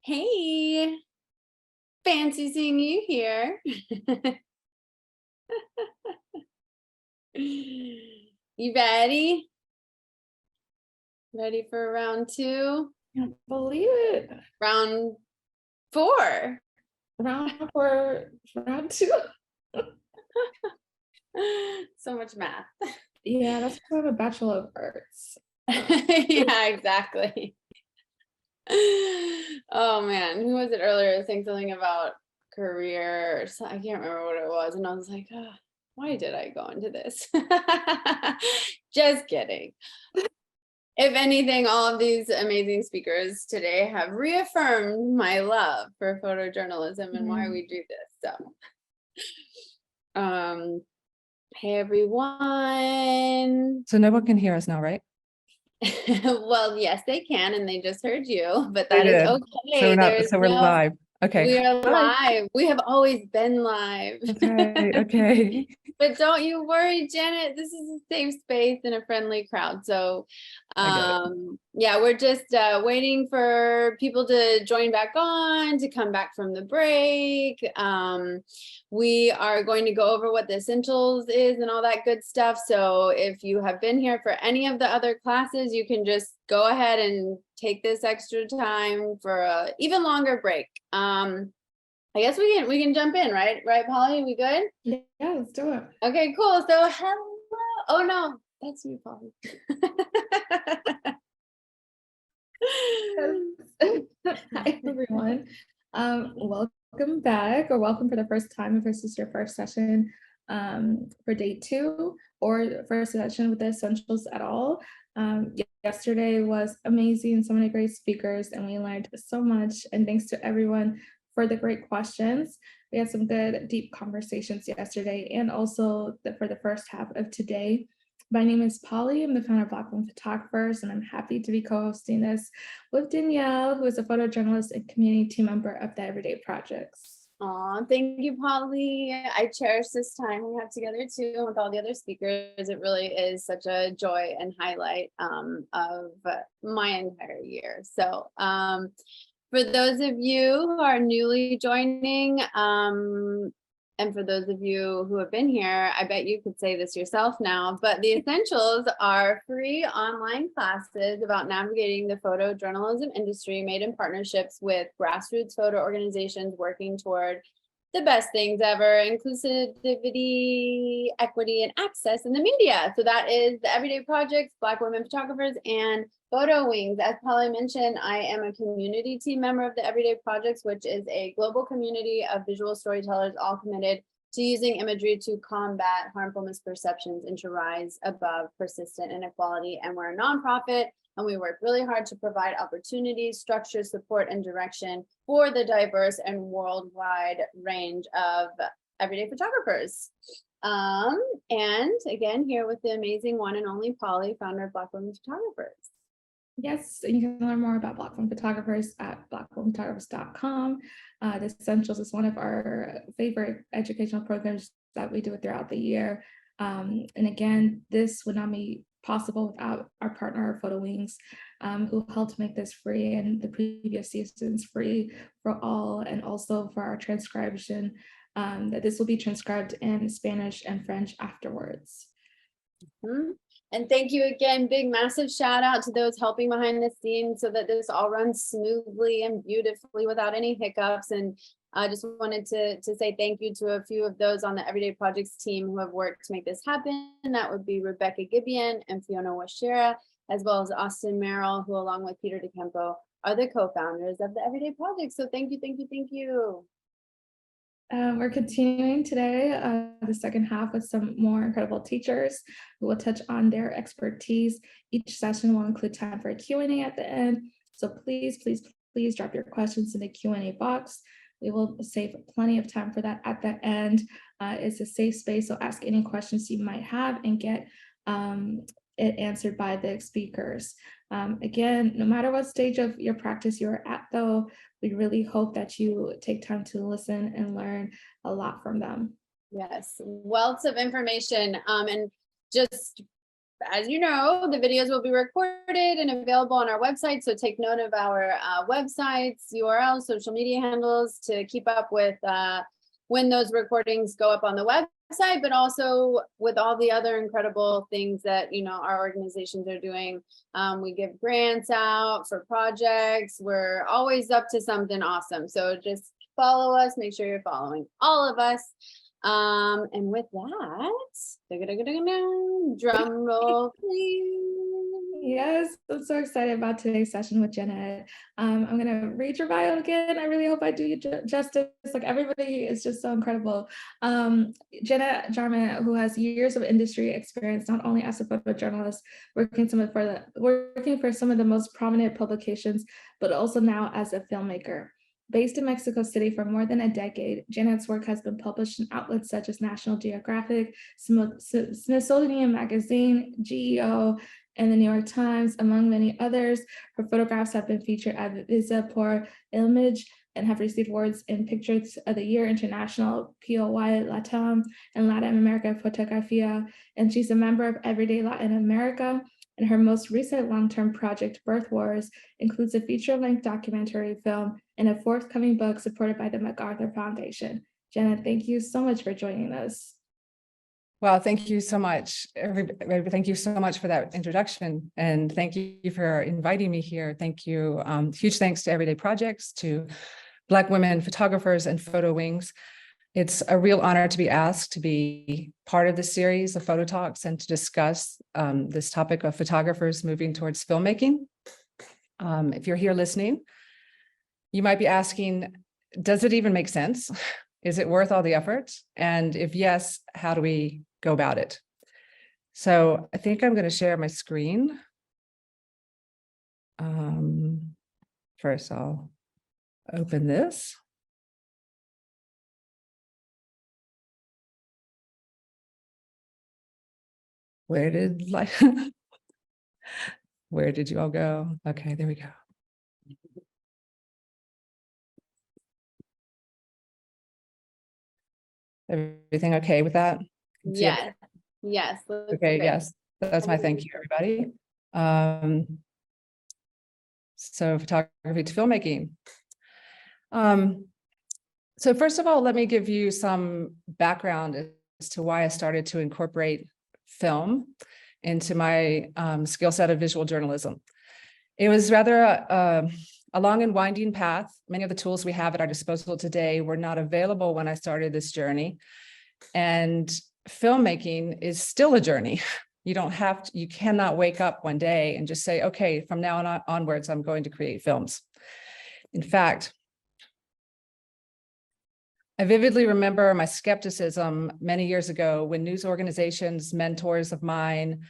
Hey, fancy seeing you here. You ready? Ready for round two? Can't believe it. Round four. Round two. So much math. Yeah, that's why I have a Bachelor of Arts. Yeah, exactly. Oh man, who was it earlier saying something about career or I can't remember what it was, and I was like, oh, why did I go into this? Just kidding. If anything, all of these amazing speakers today have reaffirmed my love for photojournalism and why we do this. So, hey everyone. So no one can hear us now, right? Well, yes, they can, and they just heard you, but They that is did. okay. So we're live. Okay. We are Hi. live. We have always been live. That's right. Okay. But don't you worry, Janet. This is a safe space and a friendly crowd. So, I get it. yeah, we're just waiting for people to join back on, to come back from the break. We are going to go over what the essentials is and all that good stuff. So if you have been here for any of the other classes, you can just go ahead and take this extra time for a even longer break. I guess we can jump in, right? Right, Polly? We good? Yeah, let's do it. Okay, cool. So hello. Oh no, that's you, Polly. Hi, everyone. Welcome back, or welcome for the first time if this is your first session for day 2 or the first session with the essentials at all. Yesterday was amazing, so many great speakers, and we learned so much. And thanks to everyone for the great questions. We had some good, deep conversations yesterday, and also for the first half of today. My name is Polly. I'm the founder of Black Women Photographers, and I'm happy to be co-hosting this with Danielle, who is a photojournalist and community team member of the Everyday Projects. Aw, thank you, Polly. I cherish this time we have together too with all the other speakers. It really is such a joy and highlight of my entire year. So for those of you who are newly joining, and for those of you who have been here, I bet you could say this yourself now, but the essentials are free online classes about navigating the photojournalism industry made in partnerships with grassroots photo organizations working toward the best things ever: inclusivity, equity, and access in the media. So that is the Everyday Projects, Black Women Photographers, and Photo Wings. As Polly mentioned, I am a community team member of the Everyday Projects, which is a global community of visual storytellers all committed to using imagery to combat harmful misperceptions and to rise above persistent inequality. And we're a nonprofit, and we work really hard to provide opportunities, structure, support, and direction for the diverse and worldwide range of everyday photographers. And again, here with the amazing one and only Polly, founder of Black Women Photographers. Yes, you can learn more about Black Women Photographers at blackwomenphotographers.com. The Essentials is one of our favorite educational programs that we do throughout the year. And again, this would not be possible without our partner, Photo Wings, who helped make this free, and the previous seasons free for all, and also for our transcription, that this will be transcribed in Spanish and French afterwards. And thank you again, big massive shout out to those helping behind the scenes so that this all runs smoothly and beautifully without any hiccups. And I just wanted to say thank you to a few of those on the Everyday Projects team who have worked to make this happen. That would be Rebecca Gibeon and Fiona Washera, as well as Austin Merrill, who along with Peter DeCampo are the co-founders of the Everyday Project. So thank you, thank you, thank you. We're continuing today, the second half, with some more incredible teachers who will touch on their expertise. Each session will include time for a Q&A at the end. So please, please, please drop your questions in the Q&A box. We will save plenty of time for that at the end. It's a safe space, so ask any questions you might have and get it answered by the speakers. Again, no matter what stage of your practice you're at, though, we really hope that you take time to listen and learn a lot from them. Yes, wealth of information. And just as you know, the videos will be recorded and available on our website. So take note of our websites, URLs, social media handles to keep up with when those recordings go up on the website, but also with all the other incredible things that, our organizations are doing. We give grants out for projects. We're always up to something awesome. So just follow us, make sure you're following all of us. And with that, drum roll, please. Yes, I'm so excited about today's session with Janet. I'm going to read your bio again. I really hope I do you justice. Like, everybody is just so incredible. Janet Jarman, who has years of industry experience, not only as a photojournalist, working for some of the most prominent publications, but also now as a filmmaker. Based in Mexico City for more than a decade, Janet's work has been published in outlets such as National Geographic, Smithsonian Magazine, GEO, and the New York Times, among many others. Her photographs have been featured at Visa por Image and have received awards in Pictures of the Year International, POY Latam, and Latin America Fotografia. And she's a member of Everyday Latin America. And her most recent long-term project, Birth Wars, includes a feature-length documentary film and a forthcoming book supported by the MacArthur Foundation. Janet, thank you so much for joining us. Well, thank you so much. Thank you so much for that introduction. And thank you for inviting me here. Thank you. Huge thanks to Everyday Projects, to Black women photographers and Photo Wings. It's a real honor to be asked to be part of this series of photo talks and to discuss this topic of photographers moving towards filmmaking. If you're here listening, you might be asking, does it even make sense? Is it worth all the effort? And if yes, how do we go about it? So I think I'm going to share my screen. First, I'll open this. Where did you all go? Okay, there we go. Everything okay with that? Yes. Yes. Okay, great. yes. That's my thank you, everybody. So photography to filmmaking. So first of all, let me give you some background as to why I started to incorporate film into my skill set of visual journalism. It was rather a long and winding path. Many of the tools we have at our disposal today were not available when I started this journey. And filmmaking is still a journey. You cannot wake up one day and just say, okay, from now on onwards, I'm going to create films. In fact, I vividly remember my skepticism many years ago when news organizations, mentors of mine,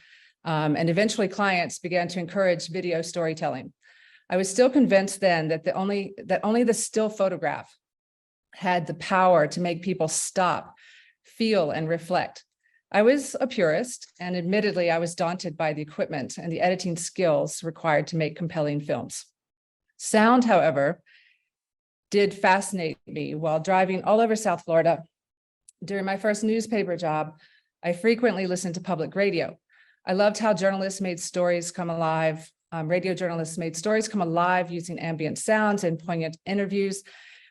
and eventually clients began to encourage video storytelling. I was still convinced then that only the still photograph had the power to make people stop, feel, and reflect. I was a purist, and admittedly, I was daunted by the equipment and the editing skills required to make compelling films. Sound, however, did fascinate me. While driving all over South Florida during my first newspaper job, I frequently listened to public radio. I loved how journalists made stories come alive. Radio journalists made stories come alive using ambient sounds and poignant interviews.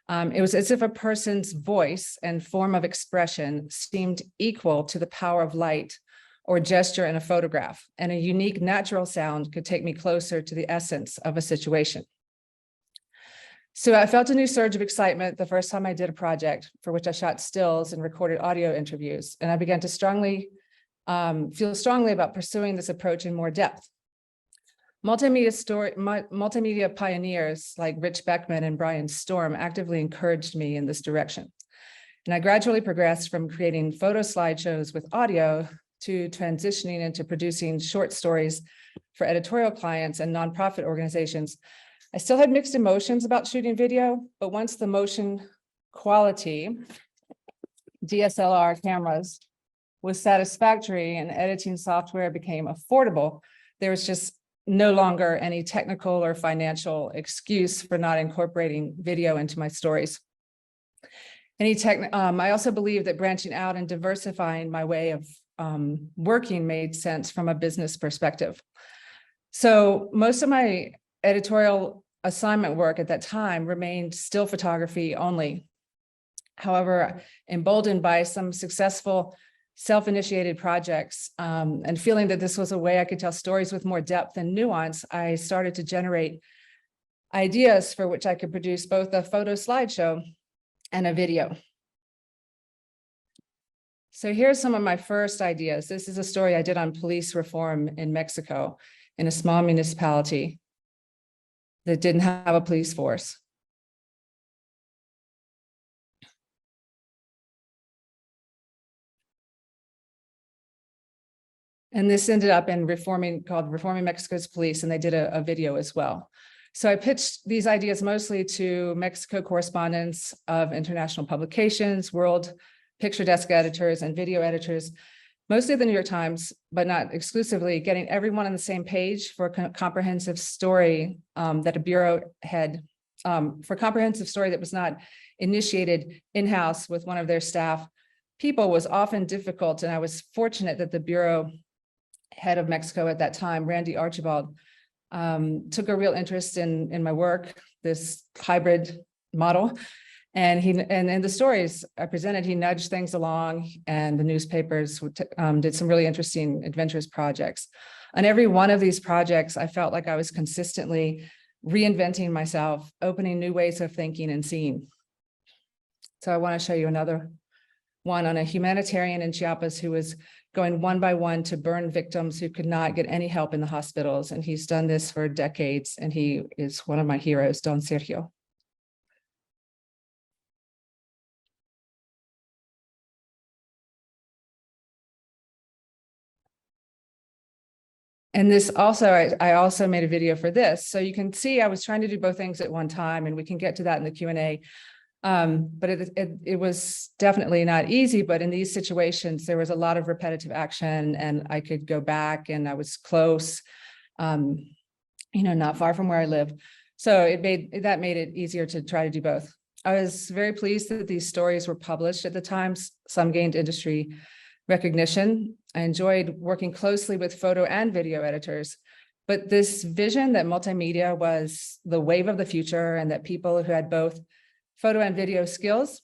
It was as if a person's voice and form of expression seemed equal to the power of light or gesture in a photograph, and a unique natural sound could take me closer to the essence of a situation. So I felt a new surge of excitement the first time I did a project for which I shot stills and recorded audio interviews, and I began to feel strongly about pursuing this approach in more depth. Multimedia pioneers like Rich Beckman and Brian Storm actively encouraged me in this direction. And I gradually progressed from creating photo slideshows with audio to transitioning into producing short stories for editorial clients and nonprofit organizations. I still had mixed emotions about shooting video, but once the motion quality DSLR cameras was satisfactory and editing software became affordable, there was just no longer any technical or financial excuse for not incorporating video into my stories. I also believe that branching out and diversifying my way of working made sense from a business perspective. So most of my editorial assignment work at that time remained still photography only. However, emboldened by some successful self-initiated projects and feeling that this was a way I could tell stories with more depth and nuance, I started to generate ideas for which I could produce both a photo slideshow and a video. So here's some of my first ideas. This is a story I did on police reform in Mexico in a small municipality that didn't have a police force. And this ended up in called Reforming Mexico's Police, and they did a video as well. So I pitched these ideas mostly to Mexico correspondents of international publications, world picture desk editors and video editors, mostly the New York Times, but not exclusively, getting everyone on the same page for a comprehensive story that a bureau had, for a comprehensive story that was not initiated in-house with one of their staff people was often difficult. And I was fortunate that the bureau head of Mexico at that time, Randy Archibald, took a real interest in my work, this hybrid model. And in the stories I presented, he nudged things along, and the newspapers did some really interesting, adventurous projects. On every one of these projects, I felt like I was consistently reinventing myself, opening new ways of thinking and seeing. So I want to show you another one on a humanitarian in Chiapas who was going one by one to burn victims who could not get any help in the hospitals. And he's done this for decades, and he is one of my heroes, Don Sergio. And this also, I also made a video for this. So you can see I was trying to do both things at one time, and we can get to that in the Q&A. But it was definitely not easy, but in these situations, there was a lot of repetitive action, and I could go back, and I was close, not far from where I live. So that made it easier to try to do both. I was very pleased that these stories were published at the time. Some gained industry recognition. I enjoyed working closely with photo and video editors, but this vision that multimedia was the wave of the future and that people who had both photo and video skills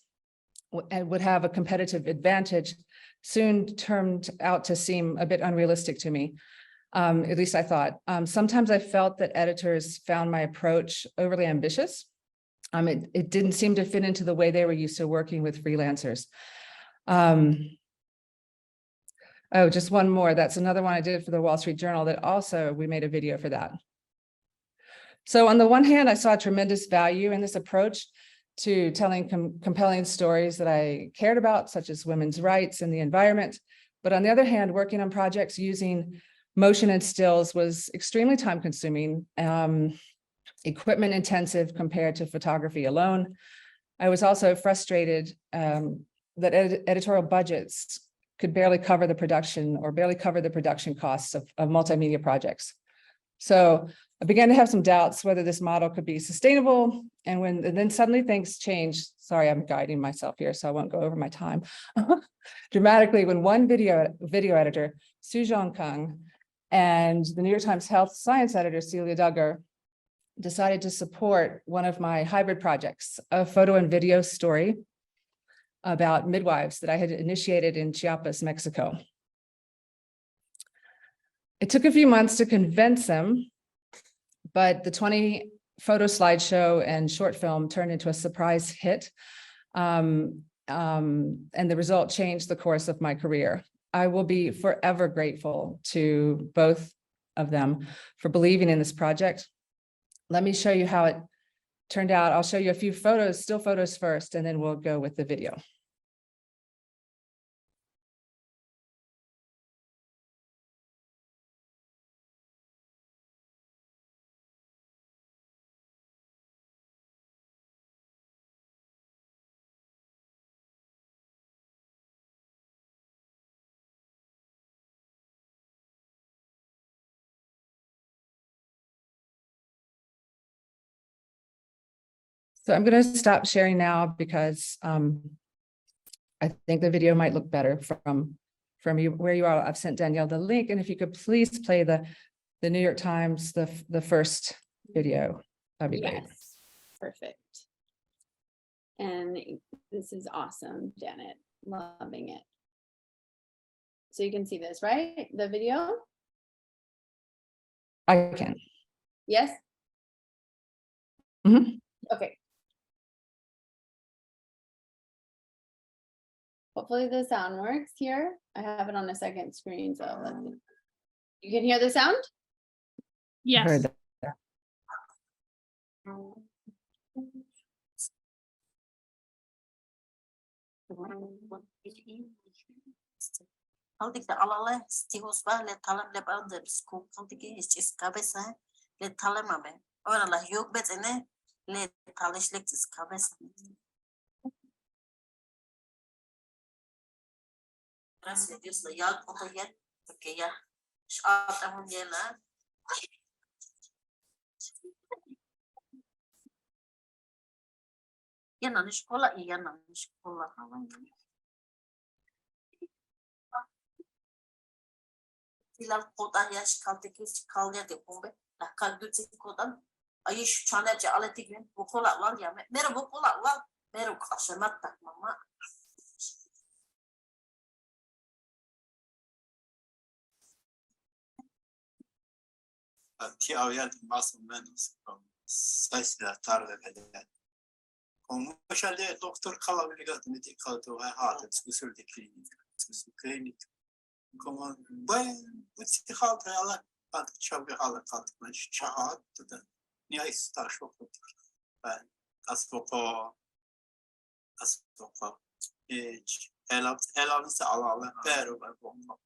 would have a competitive advantage soon turned out to seem a bit unrealistic to me. At least I thought. Sometimes I felt that editors found my approach overly ambitious. It didn't seem to fit into the way they were used to working with freelancers. Oh, just one more. That's another one I did for the Wall Street Journal that also we made a video for that. So on the one hand, I saw tremendous value in this approach to telling compelling stories that I cared about, such as women's rights and the environment. But on the other hand, working on projects using motion and stills was extremely time consuming, equipment intensive compared to photography alone. I was also frustrated that editorial budgets could barely cover the production costs of multimedia projects. So I began to have some doubts whether this model could be sustainable. And then suddenly things changed. Sorry, I'm guiding myself here, so I won't go over my time. Dramatically, when one video editor, Sujong Kang, and the New York Times Health Science editor, Celia Duggar, decided to support one of my hybrid projects, a photo and video story about midwives that I had initiated in Chiapas, Mexico. It took a few months to convince them, but the 20 photo slideshow and short film turned into a surprise hit. And the result changed the course of my career. I will be forever grateful to both of them for believing in this project. Let me show you how it turned out. I'll show you a few photos, still photos first, and then we'll go with the video. So I'm going to stop sharing now because I think the video might look better from from you where you are. I've sent Danielle the link, and if you could please play the New York Times, the first video, that'd be great. Yes, perfect. And this is awesome, Janet. Loving it. So you can see this, right? The video? I can. Yes? Mhm. Okay. Hopefully the sound works here. I have it on a second screen, so you can hear the sound? I heard that. Aldik de alala stihos var le talam le balde scoop kontiki is cabeza le talamabe. Ora la yok betene le talishlik is cabeza. Gracias Dios le yal otoye porque ya şat amun yela. Yana ni şkola yana ni şkola falan. Filan kodan yaş kalteki kalya de bombe. La kalgütsi kodan. Ayı şu çanece aleti gün bu kola var ya. Mero bu kola var. Mero kaşamat tak mama. Ti había más o menos como 6 de la tarde de como ya le doctor kalabiliyor medical to heart special clinic como bueno si halt hala hat çabuk hala kalmış çahat da niye ister çok ben astopa elavisi ala pero ben bomba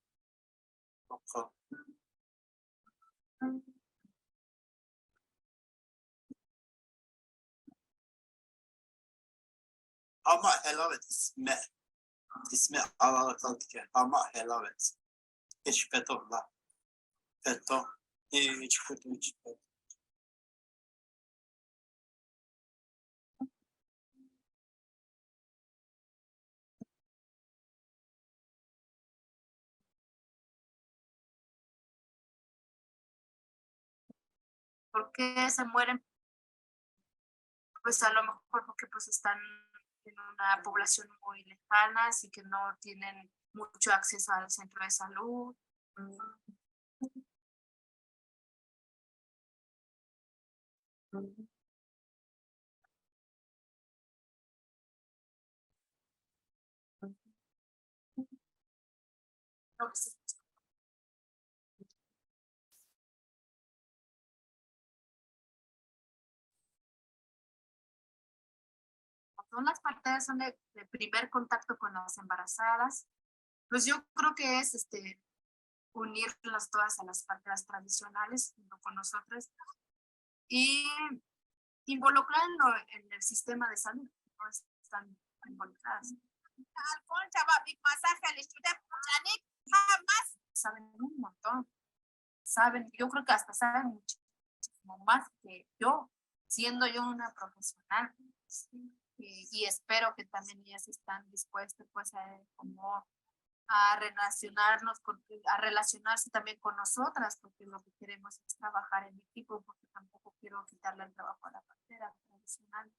ama helavet ismi alarak kaldı ki ama helavet hiç petorla peto hiç kötü hiç ¿Por qué se mueren? Pues a lo mejor porque pues están en una población muy lejana, así que no tienen mucho acceso al centro de salud. Son las parteras son de primer contacto con las embarazadas. Pues yo creo que es unirlas todas a las parteras tradicionales junto con nosotras y involucrarlo en el sistema de salud, no están involucradas. Saben un montón, saben, yo creo que hasta saben muchísimo más que yo, siendo yo una profesional. Y espero que también ellas están dispuestas pues a relacionarse también con nosotras, porque lo que queremos es trabajar en equipo, porque tampoco quiero quitarle el trabajo a la partera tradicional.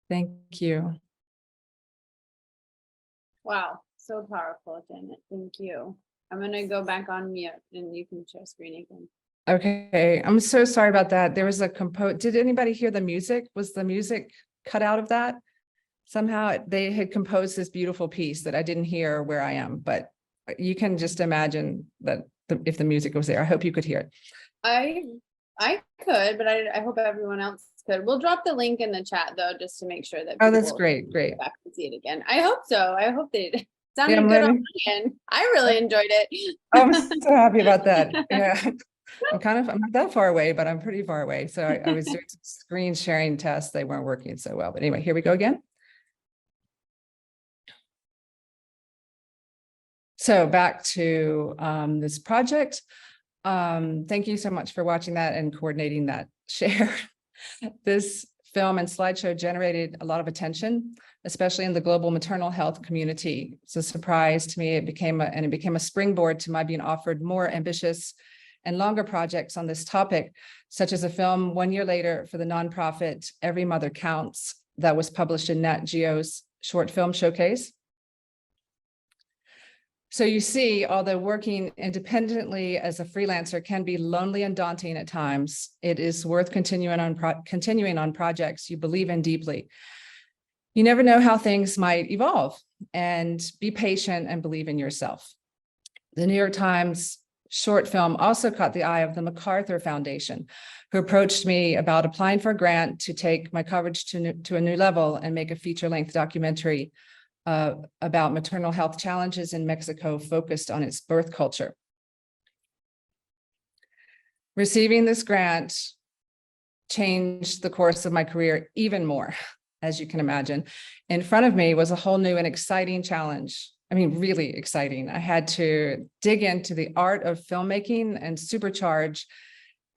Thank you. Wow, so powerful, Janet. Thank you. I'm gonna go back on mute and you can share screen again. Okay, I'm so sorry about that. There was a did anybody hear the music? Was the music cut out of that? Somehow they had composed this beautiful piece that I didn't hear where I am, but you can just imagine that if the music was there. I hope you could hear it. I could, but I hope everyone else could. We'll drop the link in the chat though, just to make sure that Oh, that's people great. go back and see it again. I hope so. I hope they sounded I'm good on ready. my end. I really enjoyed it. I'm so happy about that. Yeah. I'm not that far away, but I'm pretty far away. So I was doing some screen sharing tests. They weren't working so well. But anyway, here we go again. So back to this project. Thank you so much for watching that and coordinating that share. This film and slideshow generated a lot of attention, especially in the global maternal health community. It's a surprise to me. It became a springboard to my being offered more ambitious and longer projects on this topic, such as a film 1 year later for the nonprofit Every Mother Counts that was published in Nat Geo's short film showcase. So you see, although working independently as a freelancer can be lonely and daunting at times, it is worth continuing on projects you believe in deeply. You never know how things might evolve, and be patient and believe in yourself. The New York Times short film also caught the eye of the MacArthur Foundation, who approached me about applying for a grant to take my coverage to a new level and make a feature-length documentary about maternal health challenges in Mexico focused on its birth culture. Receiving this grant changed the course of my career even more, as you can imagine. In front of me was a whole new and exciting challenge. I mean, really exciting. I had to dig into the art of filmmaking and supercharge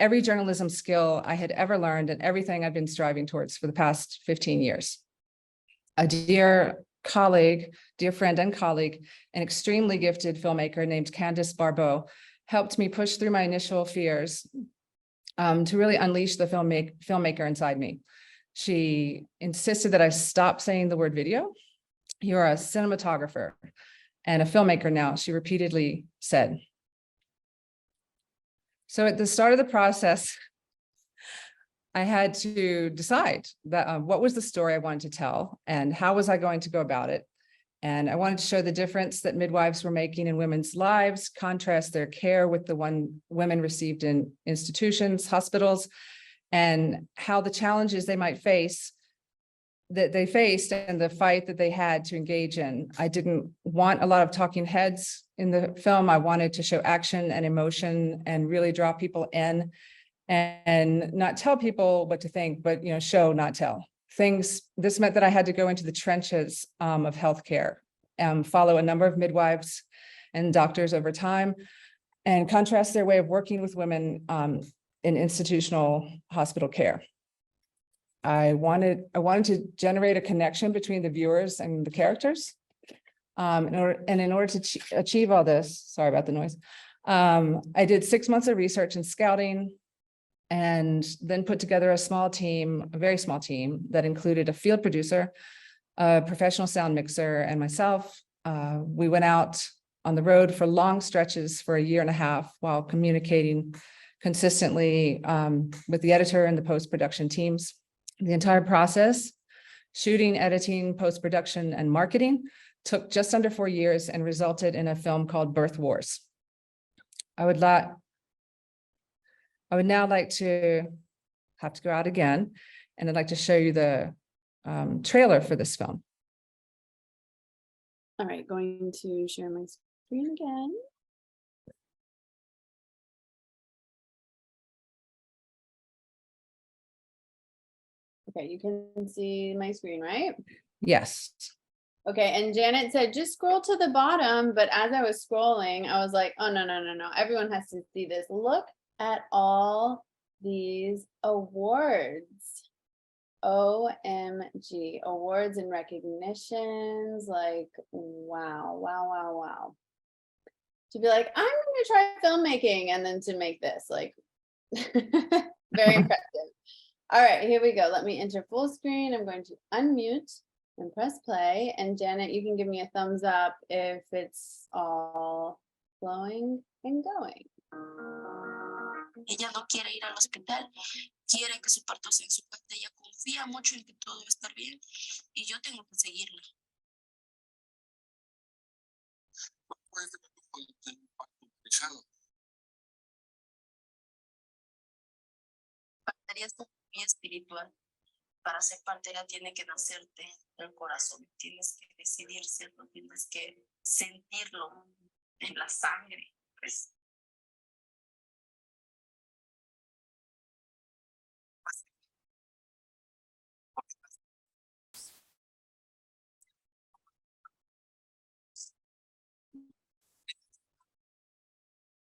every journalism skill I had ever learned and everything I've been striving towards for the past 15 years. A dear friend and colleague, an extremely gifted filmmaker named Candice Barbeau, helped me push through my initial fears to really unleash the filmmaker inside me. She insisted that I stop saying the word video. You're a cinematographer and a filmmaker now, she repeatedly said. So at the start of the process, I had to decide that what was the story I wanted to tell and how was I going to go about it. And I wanted to show the difference that midwives were making in women's lives, contrast their care with the one women received in institutions, hospitals, and how the challenges they might face, that they faced and the fight that they had to engage in. I didn't want a lot of talking heads in the film. I wanted to show action and emotion and really draw people in and not tell people what to think, but show, not tell. This meant that I had to go into the trenches of healthcare, follow a number of midwives and doctors over time, and contrast their way of working with women in institutional hospital care. I wanted to generate a connection between the viewers and the characters. In order to achieve all this, sorry about the noise, I did 6 months of research and scouting, and then put together a very small team that included a field producer, a professional sound mixer, and myself. We went out on the road for long stretches for 1.5 years while communicating consistently with the editor and the post-production teams. The entire process, shooting, editing, post-production, and marketing, took just under 4 years and resulted in a film called Birth Wars. I would now like to have to go out again, and I'd like to show you the trailer for this film. All right, going to share my screen again. Okay, you can see my screen, right? Yes. Okay, and Janet said, just scroll to the bottom, but as I was scrolling, I was like, oh, no, everyone has to see this. Look at all these awards. OMG, awards and recognitions, like, wow. To be like, I'm gonna try filmmaking and then to make this, like, very impressive. All right, here we go. Let me enter full screen. I'm going to unmute and press play. And Janet, you can give me a thumbs up if it's all flowing and going. Ella no quiere ir al hospital, quiere que su parto sea en su casa, ella confía mucho en que todo va a estar bien y yo tengo que seguirla. Partería es muy espiritual. Para ser partera tiene que nacerte del corazón, tienes que decidir serlo, tienes que sentirlo en la sangre, pues.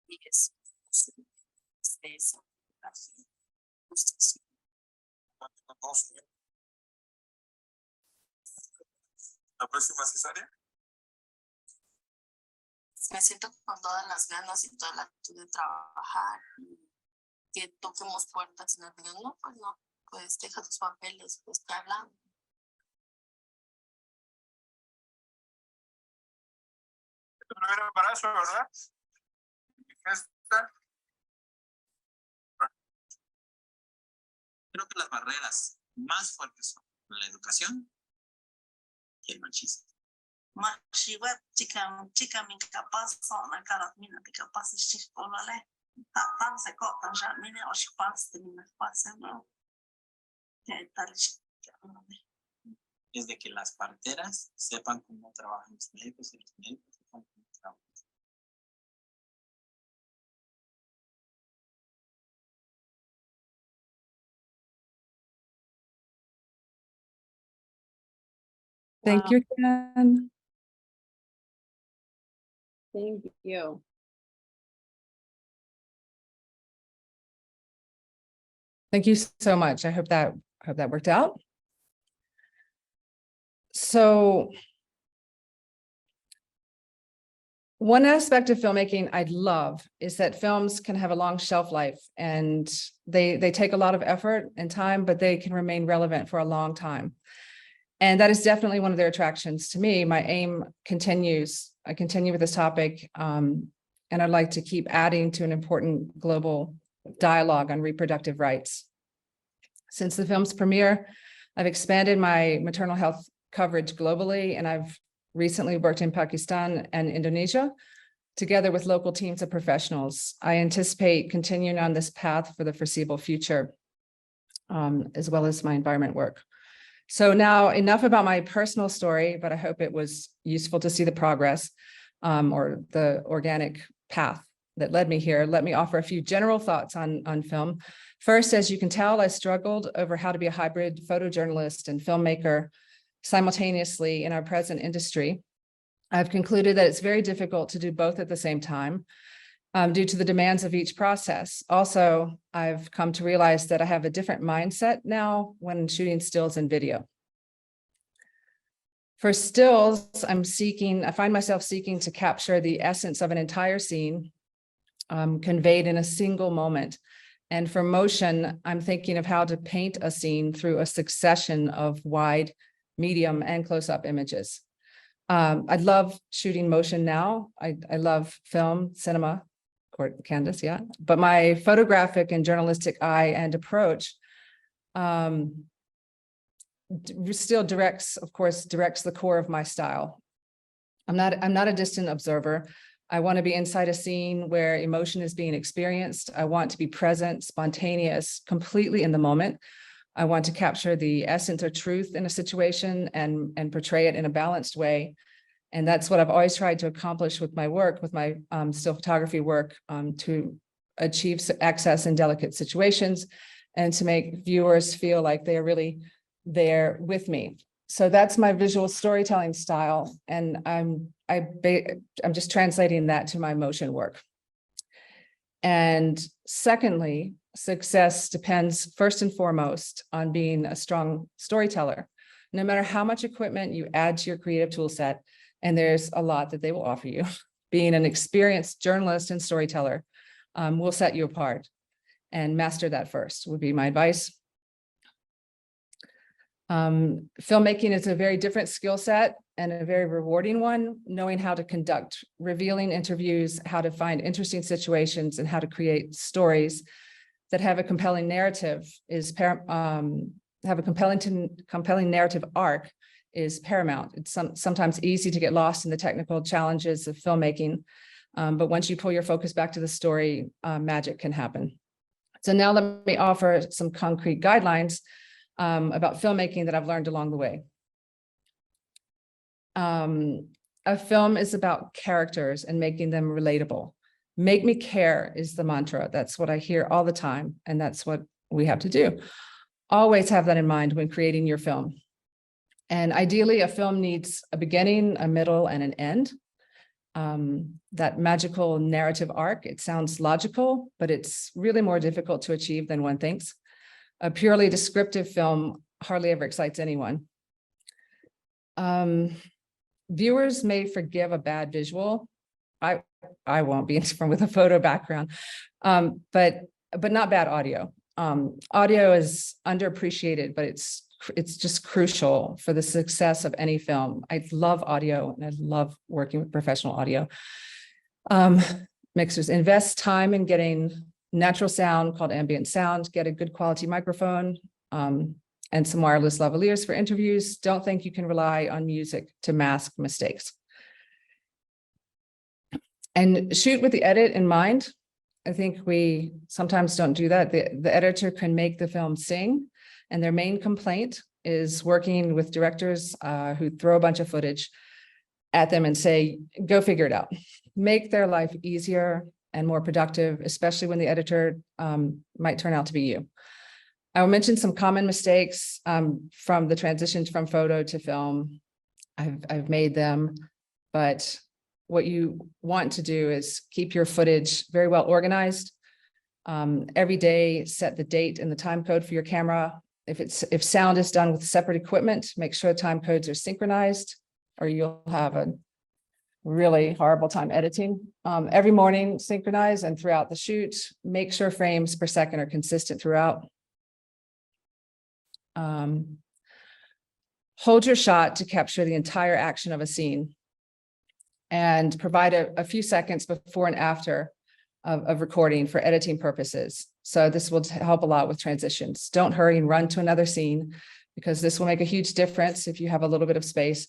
Y es eso, frustración. La próxima cesárea. Me siento con todas las ganas y toda la actitud de trabajar, y que toquemos puertas y nos digan, no, pues no, pues deja tus papeles, pues te hablan. Tu primer embarazo, ¿verdad? Creo que las barreras más fuertes son la educación y el machismo. Mashiwa chica mi capaz na cara mina de capaz de olale tan se cortan ya mine o pas de mi pasa no que tal Es de que las parteras sepan cómo trabajan los médicos y los médicos sepan cómo trabajan. Thank you, Ken. Thank you. Thank you so much. I hope that worked out. So one aspect of filmmaking I'd love is that films can have a long shelf life, and they take a lot of effort and time, but they can remain relevant for a long time. And that is definitely one of their attractions to me. My aim continues. I continue with this topic, and I'd like to keep adding to an important global dialogue on reproductive rights. Since the film's premiere, I've expanded my maternal health coverage globally, and I've recently worked in Pakistan and Indonesia, together with local teams of professionals. I anticipate continuing on this path for the foreseeable future, as well as my environment work. So now enough about my personal story, but I hope it was useful to see the progress or the organic path that led me here. Let me offer a few general thoughts on film. First, as you can tell, I struggled over how to be a hybrid photojournalist and filmmaker simultaneously in our present industry. I've concluded that it's very difficult to do both at the same time due to the demands of each process. Also, I've come to realize that I have a different mindset now when shooting stills and video. For stills, I find myself seeking to capture the essence of an entire scene conveyed in a single moment. And for motion, I'm thinking of how to paint a scene through a succession of wide, medium, and close-up images. I love shooting motion now. I love film, cinema, Candace, yeah. But my photographic and journalistic eye and approach still directs the core of my style. I'm not a distant observer. I want to be inside a scene where emotion is being experienced. I want to be present, spontaneous, completely in the moment. I want to capture the essence or truth in a situation and portray it in a balanced way. And that's what I've always tried to accomplish with my work, with my still photography work, to achieve access in delicate situations and to make viewers feel like they are really there with me. So that's my visual storytelling style. And I'm just translating that to my motion work. And secondly, success depends first and foremost on being a strong storyteller. No matter how much equipment you add to your creative tool set, and there's a lot that they will offer you, being an experienced journalist and storyteller will set you apart, and master that first would be my advice. Filmmaking is a very different skill set and a very rewarding one. Knowing how to conduct revealing interviews, how to find interesting situations, and how to create stories that have a compelling narrative have a compelling narrative arc is paramount. It's sometimes easy to get lost in the technical challenges of filmmaking, but once you pull your focus back to the story, magic can happen. So now let me offer some concrete guidelines about filmmaking that I've learned along the way. A film is about characters and making them relatable. Make me care is the mantra. That's what I hear all the time, and that's what we have to do. Always have that in mind when creating your film. And ideally, a film needs a beginning, a middle, and an end. That magical narrative arc, it sounds logical, but it's really more difficult to achieve than one thinks. A purely descriptive film hardly ever excites anyone. Viewers may forgive a bad visual. I won't be from with a photo background, but not bad audio. Audio is underappreciated, but it's just crucial for the success of any film. I love audio and I love working with professional audio mixers. Invest time in getting natural sound called ambient sound, get a good quality microphone, and some wireless lavaliers for interviews. Don't think you can rely on music to mask mistakes. And shoot with the edit in mind. I think we sometimes don't do that. The editor can make the film sing, and their main complaint is working with directors who throw a bunch of footage at them and say, go figure it out. Make their life easier and more productive, especially when the editor might turn out to be you. I will mention some common mistakes from the transitions from photo to film. I've made them, but what you want to do is keep your footage very well organized. Every day, set the date and the time code for your camera. If sound is done with separate equipment, make sure time codes are synchronized, or you'll have a really horrible time editing. Every morning, synchronize, and throughout the shoot, make sure frames per second are consistent throughout. Hold your shot to capture the entire action of a scene, and provide a few seconds before and after of recording for editing purposes. So this will help a lot with transitions. Don't hurry and run to another scene, because this will make a huge difference if you have a little bit of space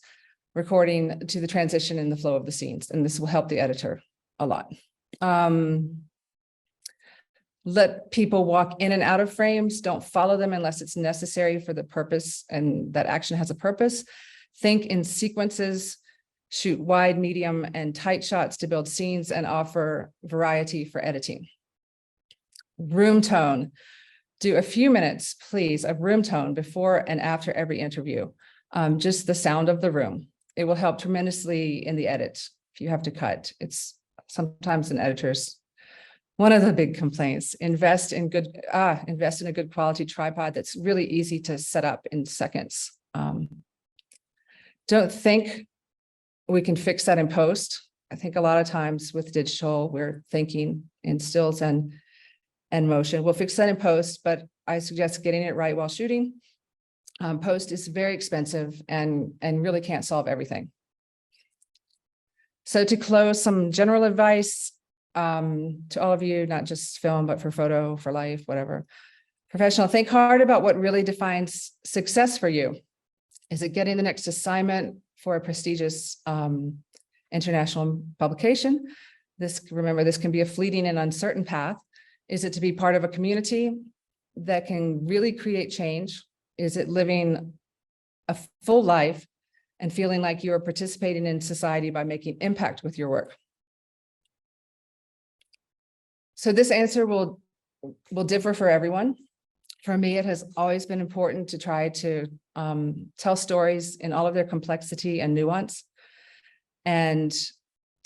recording to the transition in the flow of the scenes. And this will help the editor a lot. Let people walk in and out of frames. Don't follow them unless it's necessary for the purpose and that action has a purpose. Think in sequences. Shoot wide, medium, and tight shots to build scenes and offer variety for editing. Room tone. Do a few minutes, please, of room tone before and after every interview. Just the sound of the room. It will help tremendously in the edit if you have to cut. It's sometimes an editor's one of the big complaints. Invest in a good quality tripod that's really easy to set up in seconds. Don't think we can fix that in post. I think a lot of times with digital, we're thinking in stills and motion. We'll fix that in post, but I suggest getting it right while shooting. Post is very expensive and really can't solve everything. So to close, some general advice to all of you, not just film, but for photo, for life, whatever. Professional, think hard about what really defines success for you. Is it getting the next assignment for a prestigious international publication? Remember, this can be a fleeting and uncertain path. Is it to be part of a community that can really create change? Is it living a full life and feeling like you are participating in society by making impact with your work? So this answer will differ for everyone. For me, it has always been important to try to tell stories in all of their complexity and nuance, and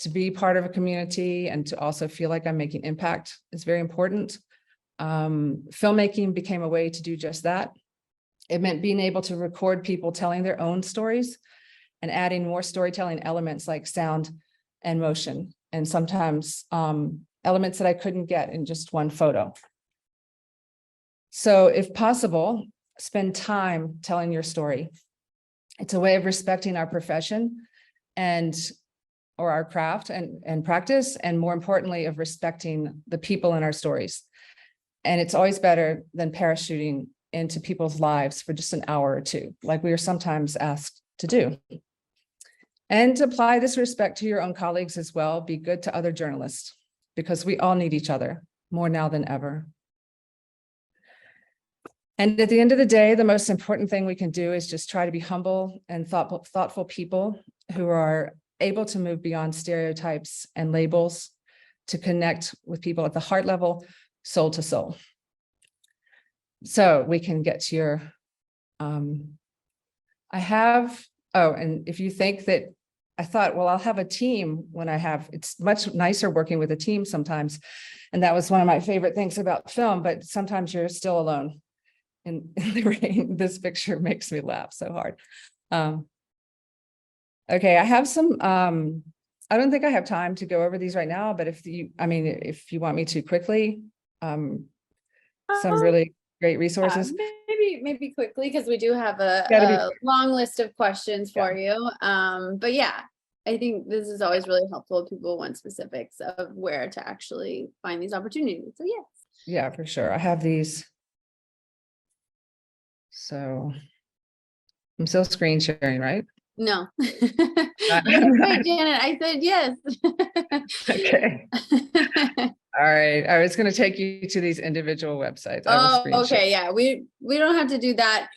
to be part of a community and to also feel like I'm making impact is very important. Filmmaking became a way to do just that. It meant being able to record people telling their own stories and adding more storytelling elements like sound and motion, and sometimes elements that I couldn't get in just one photo. So if possible, spend time telling your story. It's a way of respecting our profession or our craft and practice, and more importantly, of respecting the people in our stories. And it's always better than parachuting into people's lives for just an hour or two, like we are sometimes asked to do. And apply this respect to your own colleagues as well. Be good to other journalists, because we all need each other more now than ever. And at the end of the day, the most important thing we can do is just try to be humble and thoughtful people who are able to move beyond stereotypes and labels to connect with people at the heart level, soul to soul. So we can get to your, and if you think that, I thought, well, I'll have a team it's much nicer working with a team sometimes. And that was one of my favorite things about film, but sometimes you're still alone. in the rain. This picture makes me laugh so hard. Okay, I have some, I don't think I have time to go over these right now, but if you want me to quickly, some really great resources. Maybe quickly, because we do have Gotta be a quick. long list of questions for you. But yeah, I think this is always really helpful if people want specifics of where to actually find these opportunities. So yes. Yeah, for sure. I have these. So I'm still screen sharing, right? No. Wait, Janet, I said yes. Okay. All right. I was going to take you to these individual websites. I will Oh, screen share. okay. Yeah, we don't have to do that.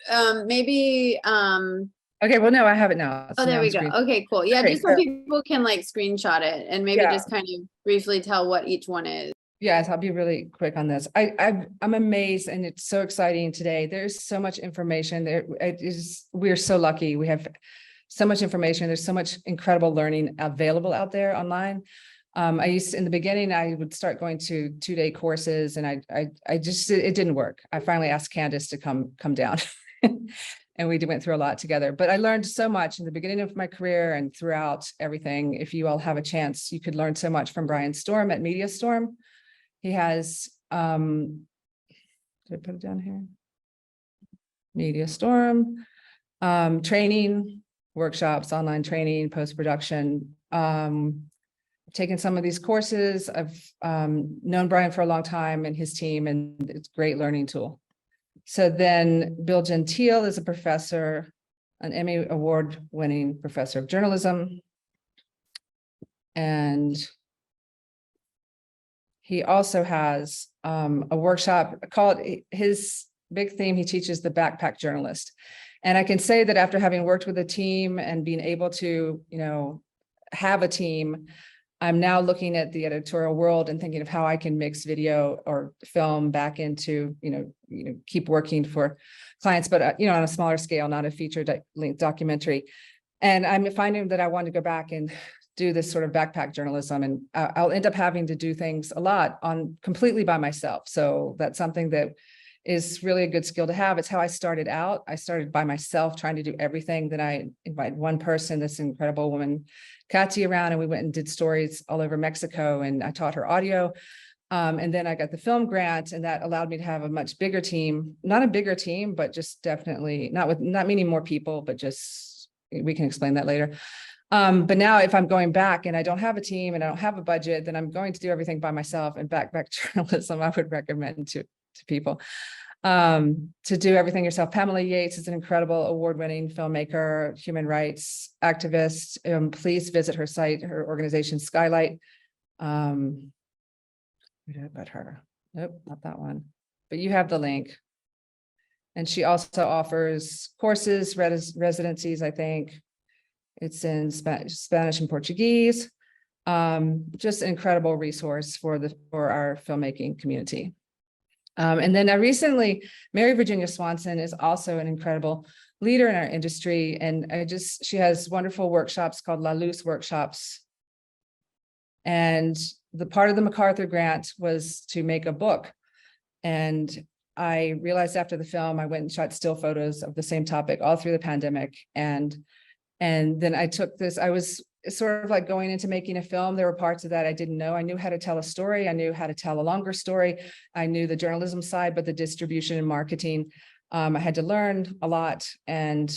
Maybe Okay, well, no, I have it now. oh, So there now we I'm go. screen- Okay, cool. Yeah, Okay, just so people can like screenshot it and maybe Yeah. just kind of briefly tell what each one is. Yes, I'll be really quick on this. I'm amazed, and it's so exciting today. There's so much information there. We're so lucky. We have so much information. There's so much incredible learning available out there online. In the beginning, I would start going to 2-day courses, and I just, it didn't work. I finally asked Candace to come down. And we went through a lot together, but I learned so much in the beginning of my career and throughout everything. If you all have a chance, you could learn so much from Brian Storm at Media Storm. He has, did I put it down here? Media Storm, training, workshops, online training, post-production. Taken some of these courses. I've known Brian for a long time and his team, and it's a great learning tool. So then Bill Gentile is a professor, an Emmy award-winning professor of journalism. And he also has a workshop called, his big theme, he teaches the backpack journalist. And I can say that after having worked with a team and being able to, have a team, I'm now looking at the editorial world and thinking of how I can mix video or film back into, keep working for clients, but, on a smaller scale, not a feature-length documentary. And I'm finding that I want to go back and do this sort of backpack journalism, and I'll end up having to do things a lot completely by myself. So that's something that is really a good skill to have. It's how I started out. I started by myself trying to do everything. Then I invited one person, this incredible woman, Katy, around, and we went and did stories all over Mexico, and I taught her audio. And then I got the film grant, and that allowed me to have a much bigger team, not a bigger team, but just definitely not meaning more people, but just, we can explain that later. But now if I'm going back and I don't have a team and I don't have a budget, then I'm going to do everything by myself, and backpack journalism, I would recommend to people to do everything yourself. Pamela Yates is an incredible award-winning filmmaker, human rights activist. Please visit her site, her organization, Skylight. We did about her. Nope, not that one. But you have the link. And she also offers courses, residencies, I think. It's in Spanish and Portuguese. Just an incredible resource for our filmmaking community. And then Mary Virginia Swanson is also an incredible leader in our industry. And she has wonderful workshops called La Luz workshops. And the part of the MacArthur grant was to make a book. And I realized after the film, I went and shot still photos of the same topic all through the pandemic. And then I took this, I was sort of like going into making a film. There were parts of that I didn't know. I knew how to tell a story. I knew how to tell a longer story. I knew the journalism side, but the distribution and marketing, I had to learn a lot. And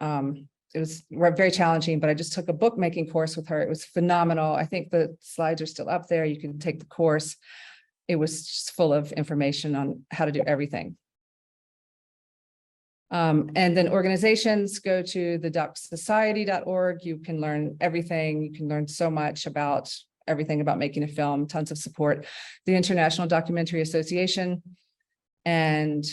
it was very challenging, but I just took a bookmaking course with her. It was phenomenal. I think the slides are still up there. You can take the course. It was just full of information on how to do everything. And then organizations, go to the ducksociety.org. You can learn everything. You can learn so much about everything about making a film, tons of support. The International Documentary Association. And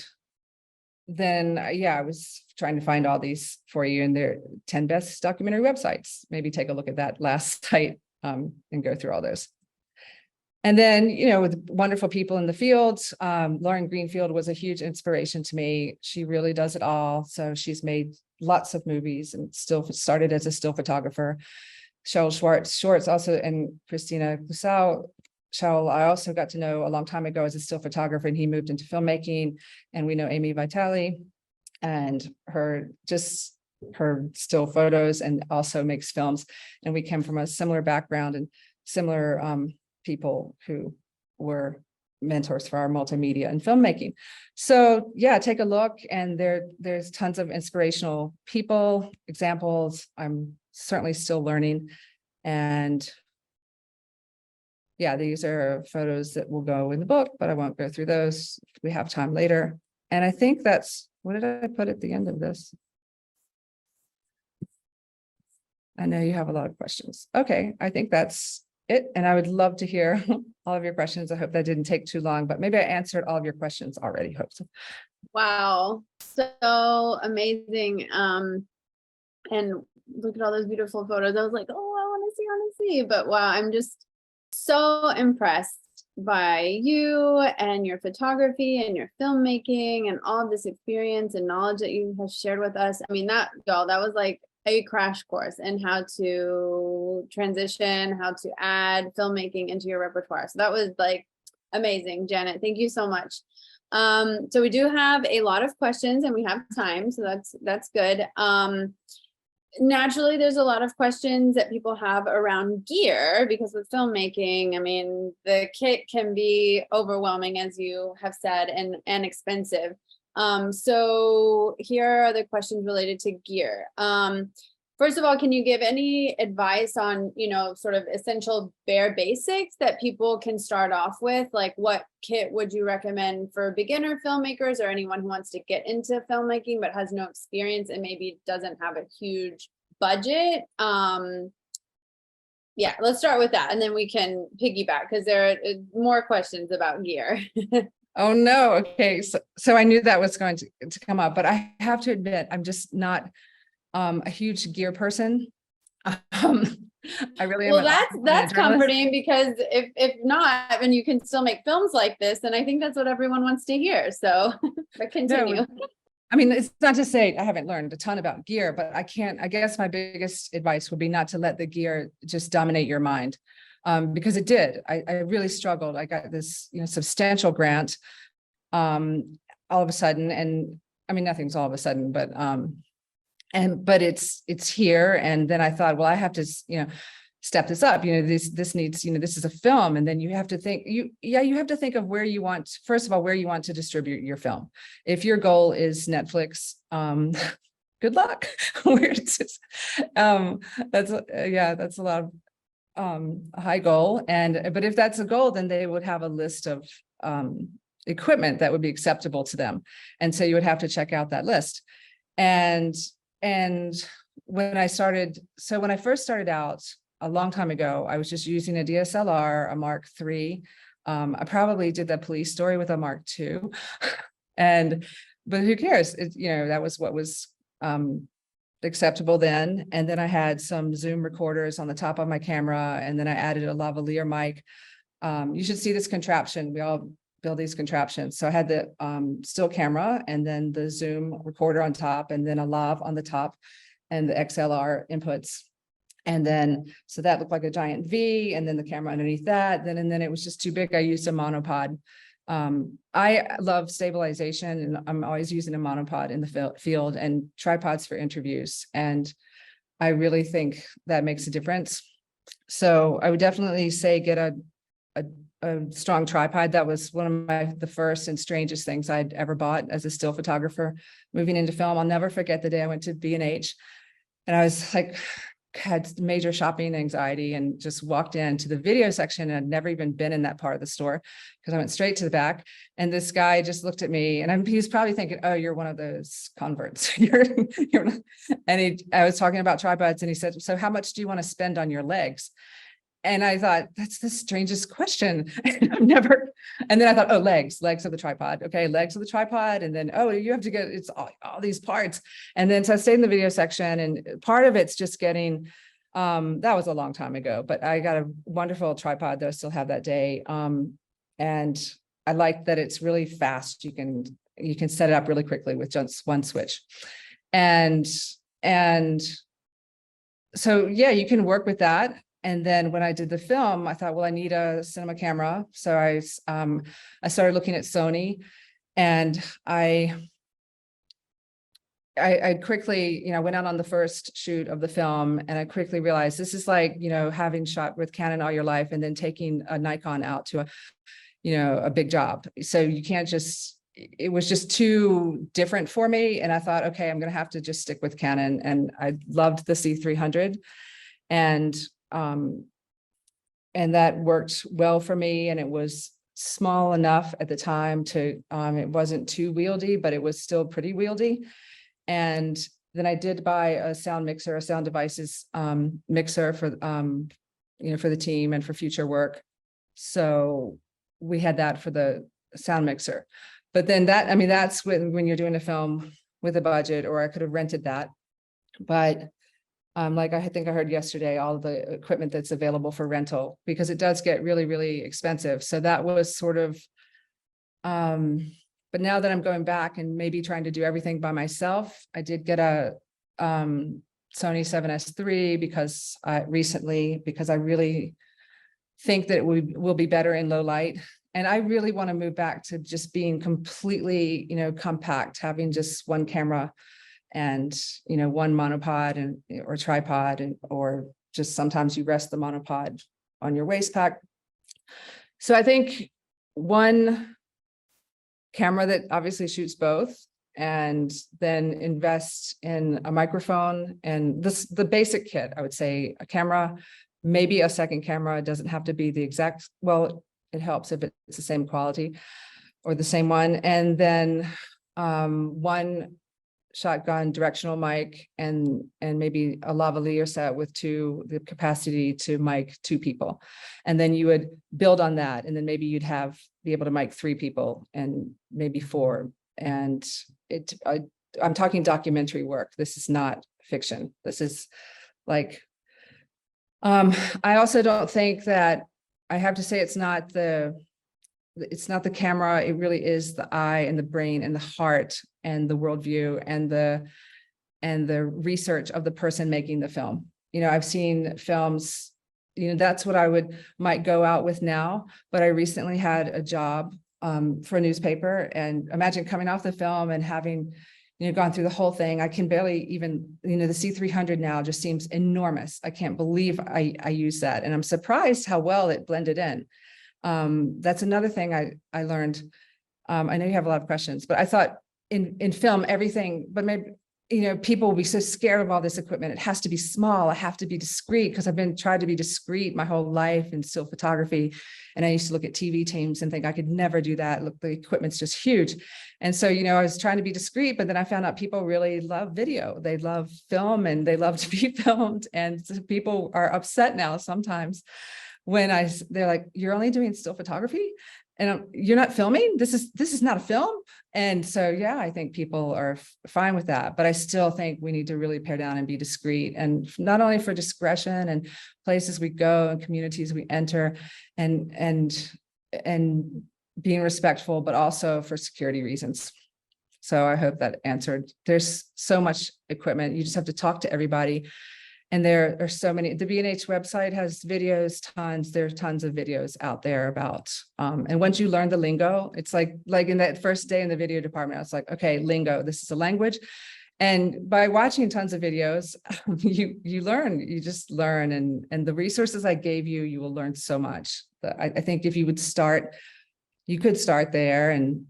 then, I was trying to find all these for you, and they're 10 best documentary websites. Maybe take a look at that last site and go through all those. And then, with wonderful people in the field, Lauren Greenfield was a huge inspiration to me. She really does it all. So she's made lots of movies and still started as a still photographer. Cheryl Schwartz also, and Christina Cusau Shaul, I also got to know a long time ago as a still photographer, and he moved into filmmaking. And we know Amy Vitale and her still photos, and also makes films. And we came from a similar background and similar people who were mentors for our multimedia and filmmaking. So yeah, take a look, and there's tons of inspirational people, examples. I'm certainly still learning. And yeah, these are photos that will go in the book, but I won't go through those. We have time later. And I think that's, what did I put at the end of this? I know you have a lot of questions. Okay, I think that's it. And I would love to hear all of your questions. I hope that didn't take too long, but maybe I answered all of your questions already. Hope so. Wow, so amazing. And look at all those beautiful photos. I was like, oh, I want to see. But wow, I'm just so impressed by you and your photography and your filmmaking and all of this experience and knowledge that you have shared with us. I mean, that was like a crash course in how to transition, how to add filmmaking into your repertoire. So that was like amazing, Janet. Thank you so much. So we do have a lot of questions and we have time, so that's good. Naturally, there's a lot of questions that people have around gear, because with filmmaking, I mean, the kit can be overwhelming, as you have said, and expensive. So here are the questions related to gear. First of all, can you give any advice on, sort of essential bare basics that people can start off with? Like, what kit would you recommend for beginner filmmakers or anyone who wants to get into filmmaking but has no experience and maybe doesn't have a huge budget? Yeah, let's start with that, and then we can piggyback because there are more questions about gear. Oh no. Okay. So I knew that was going to come up, but I have to admit, I'm just not a huge gear person. I really am. Well, that's comforting, because if not, and you can still make films like this, then I think that's what everyone wants to hear. So, but continue. No, I mean, it's not to say I haven't learned a ton about gear, but I guess my biggest advice would be not to let the gear just dominate your mind. Because it did. I really struggled. I got this, substantial grant all of a sudden, and I mean, nothing's all of a sudden, but it's here. And then I thought, well, I have to, step this up. This needs, this is a film, and then you have to think. You have to think of where you want. First of all, where you want to distribute your film. If your goal is Netflix, good luck. That's a lot of a high goal. But if that's a goal, then they would have a list of equipment that would be acceptable to them. And so you would have to check out that list. And when I first started out a long time ago, I was just using a DSLR, a Mark III. I probably did the police story with a Mark II. But who cares? That was what was acceptable then. And then I had some Zoom recorders on the top of my camera, and then I added a lavalier mic. You should see this contraption. We all build these contraptions. So I had the still camera, and then the Zoom recorder on top, and then a lav on the top, and the XLR inputs. And then, so that looked like a giant V, and then the camera underneath that. And then it was just too big. I used a monopod. I love stabilization, and I'm always using a monopod in the field, and tripods for interviews. And I really think that makes a difference. So I would definitely say get a strong tripod. That was one of the first and strangest things I'd ever bought as a still photographer moving into film. I'll never forget the day I went to B&H, and I was like, had major shopping anxiety, and just walked into the video section, and I'd never even been in that part of the store because I went straight to the back. And this guy just looked at me, and he was probably thinking, oh, you're one of those converts. I was talking about tripods, and he said, so how much do you want to spend on your legs? And I thought, that's the strangest question. And then I thought, oh, legs of the tripod. Okay, legs of the tripod. And then, oh, you have to get, it's all these parts. And then, so I stayed in the video section, and part of it's just getting, that was a long time ago, but I got a wonderful tripod that I still have that day. And I like that it's really fast. You can set it up really quickly with just one switch. And so, yeah, you can work with that. And then when I did the film, I thought, well, I need a cinema camera. So I started looking at Sony, and I quickly, went out on the first shoot of the film, and I quickly realized this is like, having shot with Canon all your life and then taking a Nikon out to a big job. So you can't just, it was just too different for me. And I thought, okay, I'm going to have to just stick with Canon. And I loved the C300, and that worked well for me. And it was small enough at the time to, it wasn't too wieldy, but it was still pretty wieldy. And then I did buy a sound mixer, a sound devices mixer for, for the team and for future work. So we had that for the sound mixer. But then that's when you're doing a film with a budget, or I could have rented that. But like I think I heard yesterday, all the equipment that's available for rental, because it does get really, really expensive. So that was sort of, but now that I'm going back and maybe trying to do everything by myself, I did get a Sony 7S III because I really think that it will be better in low light. And I really want to move back to just being completely, compact, having just one camera and, one monopod or tripod, or just sometimes you rest the monopod on your waist pack. So I think one camera that obviously shoots both, and then invest in a microphone and the basic kit. I would say a camera, maybe a second camera. It doesn't have to be the exact, well, it helps if it's the same quality or the same one. And then one shotgun directional mic, and maybe a lavalier set with the capacity to mic 2 people. And then you would build on that. And then maybe you'd be able to mic 3 people and maybe 4. And I'm talking documentary work. This is not fiction. This is like, I also don't think that, I have to say, it's not the camera. It really is the eye and the brain and the heart and the worldview and the research of the person making the film. I've seen films, that's what I might go out with now. But I recently had a job for a newspaper, and imagine coming off the film and having, gone through the whole thing. I can barely even, the C300 now just seems enormous. I can't believe I use that. And I'm surprised how well it blended in. That's another thing I learned. I know you have a lot of questions, but I thought in film, everything, but maybe, people will be so scared of all this equipment. It has to be small. I have to be discreet, because I've been trying to be discreet my whole life in still photography. And I used to look at TV teams and think I could never do that. Look, the equipment's just huge. And so, I was trying to be discreet, but then I found out people really love video. They love film and they love to be filmed. And so people are upset now sometimes when they're like, you're only doing still photography and you're not filming. This is not a film. And so, yeah, I think people are fine with that, but I still think we need to really pare down and be discreet, and not only for discretion and places we go and communities we enter and being respectful, but also for security reasons. So I hope that answered. There's so much equipment. You just have to talk to everybody. And there are so many. The B&H website has videos, tons. There are tons of videos out there about, and once you learn the lingo, it's like in that first day in the video department, I was like, okay, lingo, this is a language. And by watching tons of videos, you learn, you just learn. And the resources I gave you, you will learn so much. I think if you would start, you could start there, and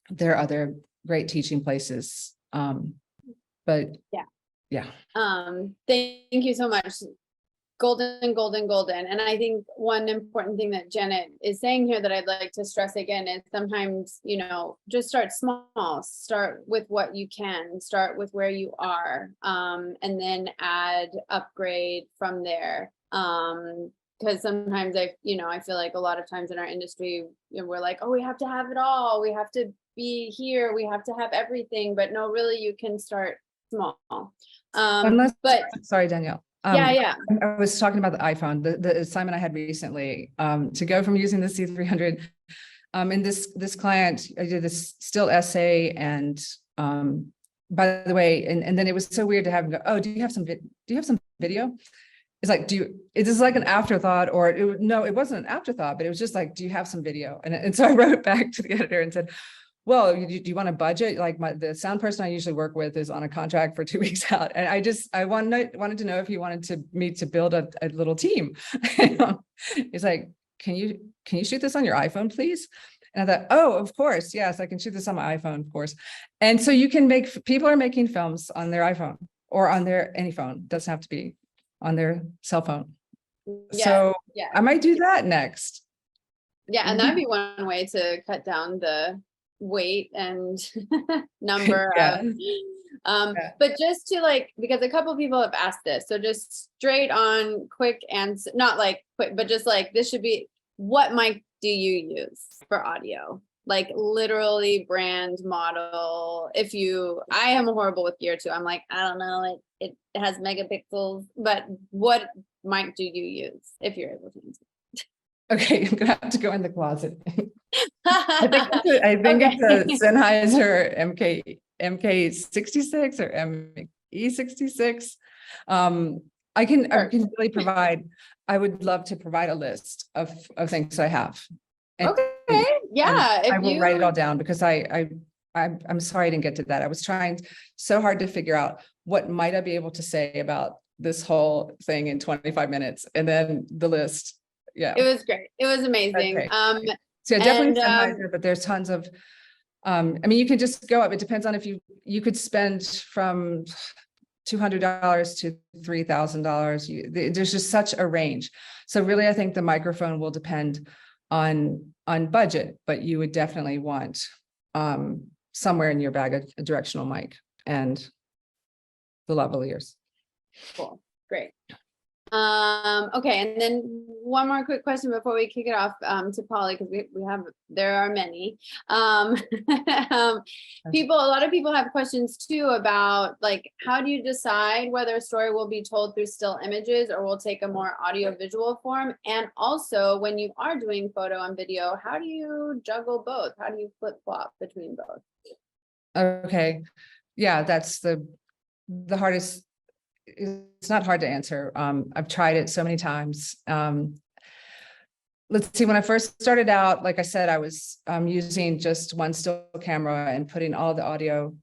there are other great teaching places. But yeah. Thank you so much. Golden. And I think one important thing that Janet is saying here that I'd like to stress again is sometimes, just start small, start with what you can, start with where you are, and then upgrade from there. Because sometimes I feel like a lot of times in our industry, we're like, oh, we have to have it all. We have to be here. We have to have everything. But no, really, you can start small. Sorry, Danielle. Yeah. I was talking about the iPhone, the assignment I had recently, to go from using the C300. And this client, I did this still essay, and by the way, and then it was so weird to have him go, oh, do you have some video? it's like, is this like an afterthought, or no, it wasn't an afterthought, but it was just like, do you have some video? And so I wrote back to the editor and said, well, do you want a budget? Like the sound person I usually work with is on a contract for 2 weeks out. And I wanted to know if he wanted me to build a little team. He's like, can you shoot this on your iPhone, please? And I thought, oh, of course. Yes, I can shoot this on my iPhone, of course. And so people are making films on their iPhone or on any phone. Doesn't have to be on their cell phone. Yeah, So yeah. I might do that next. Yeah, and that'd be one way to cut down the weight and number Yeah. of but just to like, because a couple people have asked this, so just straight on quick answer, not like quick, but just like, this should be, what mic do you use for audio? Like literally brand, model. I am horrible with gear too. I'm like, I don't know, it has megapixels, but what mic do you use if you're able to answer? Okay, I'm gonna have to go in the closet. I think it's a Sennheiser MK66 or ME66. I can really provide. I would love to provide a list of things I have. Okay, yeah. I will write it all down, because I'm sorry I didn't get to that. I was trying so hard to figure out what might I be able to say about this whole thing in 25 minutes, and then the list. Yeah, it was great. It was amazing. Okay. So definitely Sennheiser, but there's tons of. I mean, you can just go up. It depends on if you could spend from $200 to $3,000. There's just such a range. So really, I think the microphone will depend on budget, but you would definitely want somewhere in your bag a directional mic and the lavaliers. Cool, great. Okay, and then one more quick question before we kick it off to Polly, because there are many. A lot of people have questions too about, like, how do you decide whether a story will be told through still images or will take a more audio visual form? And also, when you are doing photo and video, how do you juggle both? How do you flip flop between both? Okay, yeah, that's the hardest. It's not hard to answer. I've tried it so many times. Let's see, when I first started out, like I said, I was using just one still camera and putting all the audio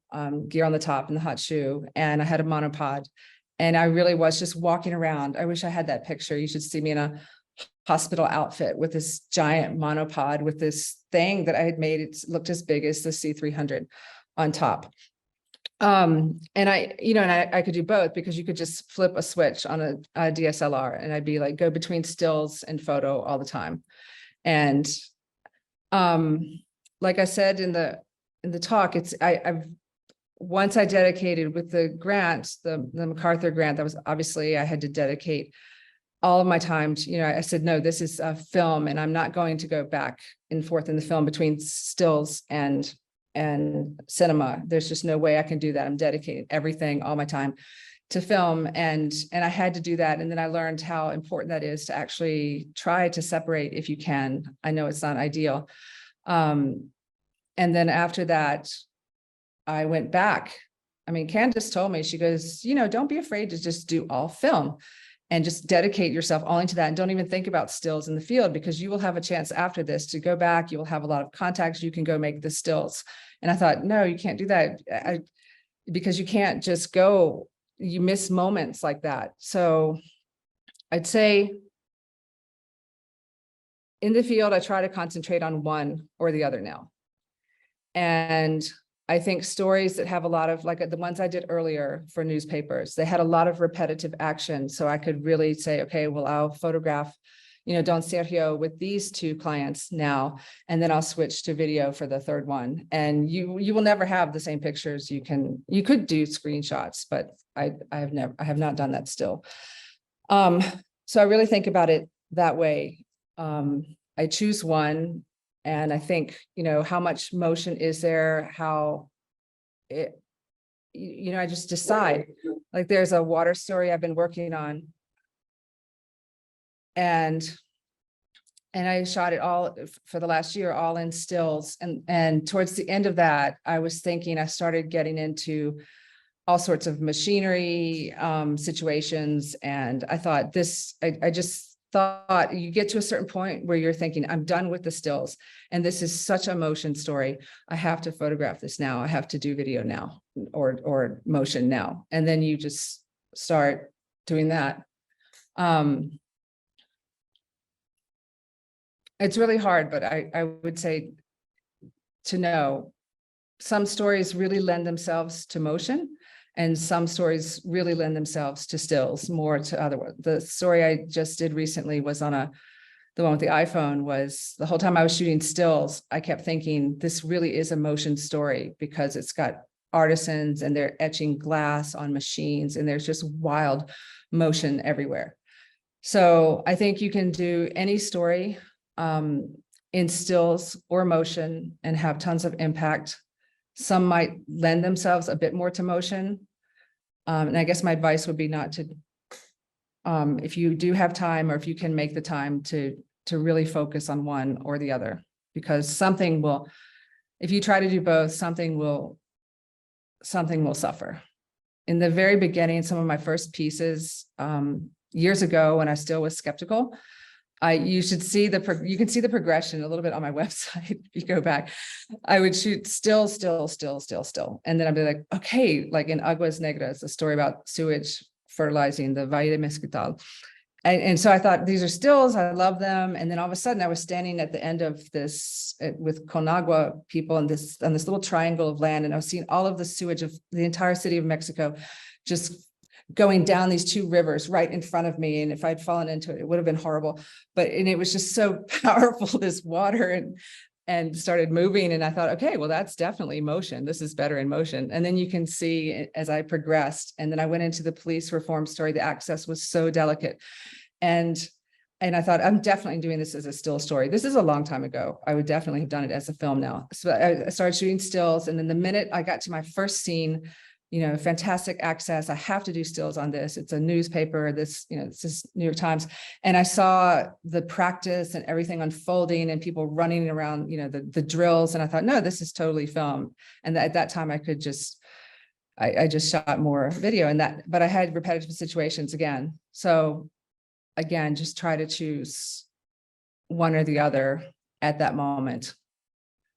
gear on the top and the hot shoe, and I had a monopod, and I really was just walking around. I wish I had that picture. You should see me in a hospital outfit with this giant monopod with this thing that I had made. It looked as big as the C300 on top. And I could do both, because you could just flip a switch on a DSLR, and I'd be like, go between stills and photo all the time. And like I said in the talk, I've once I dedicated with the grant, the MacArthur grant, that was obviously I had to dedicate all of my time to, I said, no, this is a film, and I'm not going to go back and forth in the film between stills and cinema. There's just no way I can do that. I'm dedicating everything, all my time, to film, and I had to do that. And then I learned how important that is to actually try to separate if you can. I know it's not ideal. And then after that, I went back. I mean, Candace told me, she goes, don't be afraid to just do all film and just dedicate yourself only to that. And don't even think about stills in the field, because you will have a chance after this to go back. You will have a lot of contacts. You can go make the stills. And I thought, no, you can't do that, because you can't just go, you miss moments like that. So I'd say in the field, I try to concentrate on one or the other now. And I think stories that have a lot of, like the ones I did earlier for newspapers, they had a lot of repetitive action. So I could really say, okay, well, I'll photograph, Don Sergio with these two clients now, and then I'll switch to video for the third one. And you will never have the same pictures. You could do screenshots, but I have not done that still. So I really think about it that way. I choose one, and I think, how much motion is there, how it, I just decide. Like there's a water story I've been working on, and I shot it all for the last year, all in stills. And towards the end of that, I was thinking, I started getting into all sorts of machinery situations. And I thought I just thought you get to a certain point where you're thinking, I'm done with the stills. And this is such a motion story. I have to photograph this now. I have to do video now or motion now. And then you just start doing that. It's really hard, but I would say to know some stories really lend themselves to motion and some stories really lend themselves to stills more to other ones. The story I just did recently was on the one with the iPhone. Was the whole time I was shooting stills, I kept thinking this really is a motion story because it's got artisans and they're etching glass on machines and there's just wild motion everywhere. So I think you can do any story in stills or motion and have tons of impact. Some might lend themselves a bit more to motion. And I guess my advice would be not to, if you do have time or if you can make the time to really focus on one or the other, because something will, if you try to do both, something will suffer. In the very beginning, some of my first pieces, years ago when I still was skeptical, you should see you can see the progression a little bit on my website. If you go back, I would shoot still. And then I'd be like, okay, like in Aguas Negras, a story about sewage fertilizing the Valle de Mezquital. And so I thought, these are stills, I love them. And then all of a sudden I was standing at the end of this with Conagua people on this little triangle of land. And I was seeing all of the sewage of the entire city of Mexico just going down these two rivers right in front of me. And if I'd fallen into it, it would have been horrible. And it was just so powerful, this water, and started moving. And I thought, okay, well, that's definitely motion. This is better in motion. And then you can see as I progressed, and then I went into the police reform story, the access was so delicate. And I thought, I'm definitely doing this as a still story. This is a long time ago. I would definitely have done it as a film now. So I started shooting stills. And then the minute I got to my first scene, fantastic access. I have to do stills on this. It's a newspaper, this is New York Times. And I saw the practice and everything unfolding and people running around, the drills. And I thought, no, this is totally film. And at that time I could I just shot more video but I had repetitive situations again. So again, just try to choose one or the other at that moment.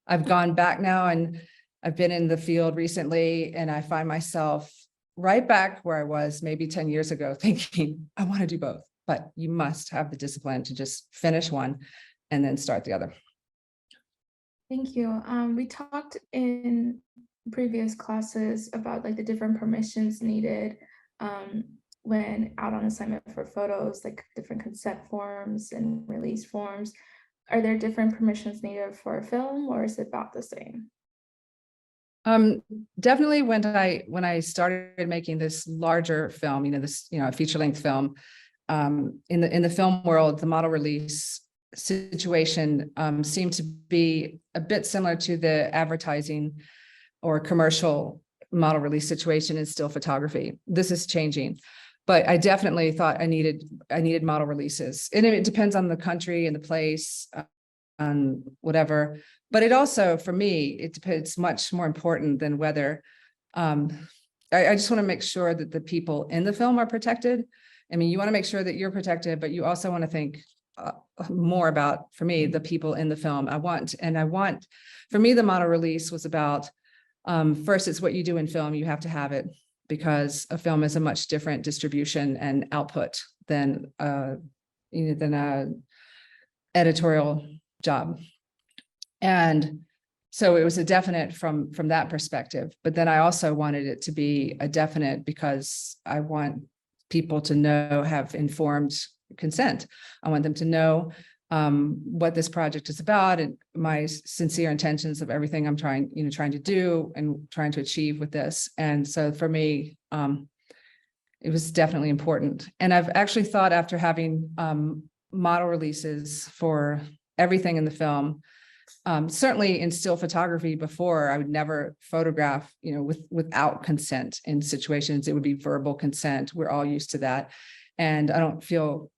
I've gone back now and I've been in the field recently and I find myself right back where I was maybe 10 years ago thinking, I want to do both, but you must have the discipline to just finish one and then start the other. Thank you. We talked in previous classes about like the different permissions needed when out on assignment for photos, like different consent forms and release forms. Are there different permissions needed for a film or is it about the same? Definitely when I started making this larger film, a feature-length film, in the film world, the model release situation seemed to be a bit similar to the advertising or commercial model release situation in still photography. This is changing, but I definitely thought I needed model releases, and it depends on the country and the place, on whatever. But it also, for me, it's much more important than whether, I just want to make sure that the people in the film are protected. I mean, you want to make sure that you're protected, but you also want to think more about, for me, the people in the film. For me, the model release was about, first, it's what you do in film. You have to have it because a film is a much different distribution and output than a editorial job. And so it was a definite from that perspective. But then I also wanted it to be a definite because I want people to have informed consent. I want them to know what this project is about and my sincere intentions of everything I'm trying to do and trying to achieve with this. And so for me, it was definitely important. And I've actually thought, after having model releases for everything in the film, certainly in still photography before, I would never photograph, without consent in situations. It would be verbal consent. We're all used to that. And I don't feel,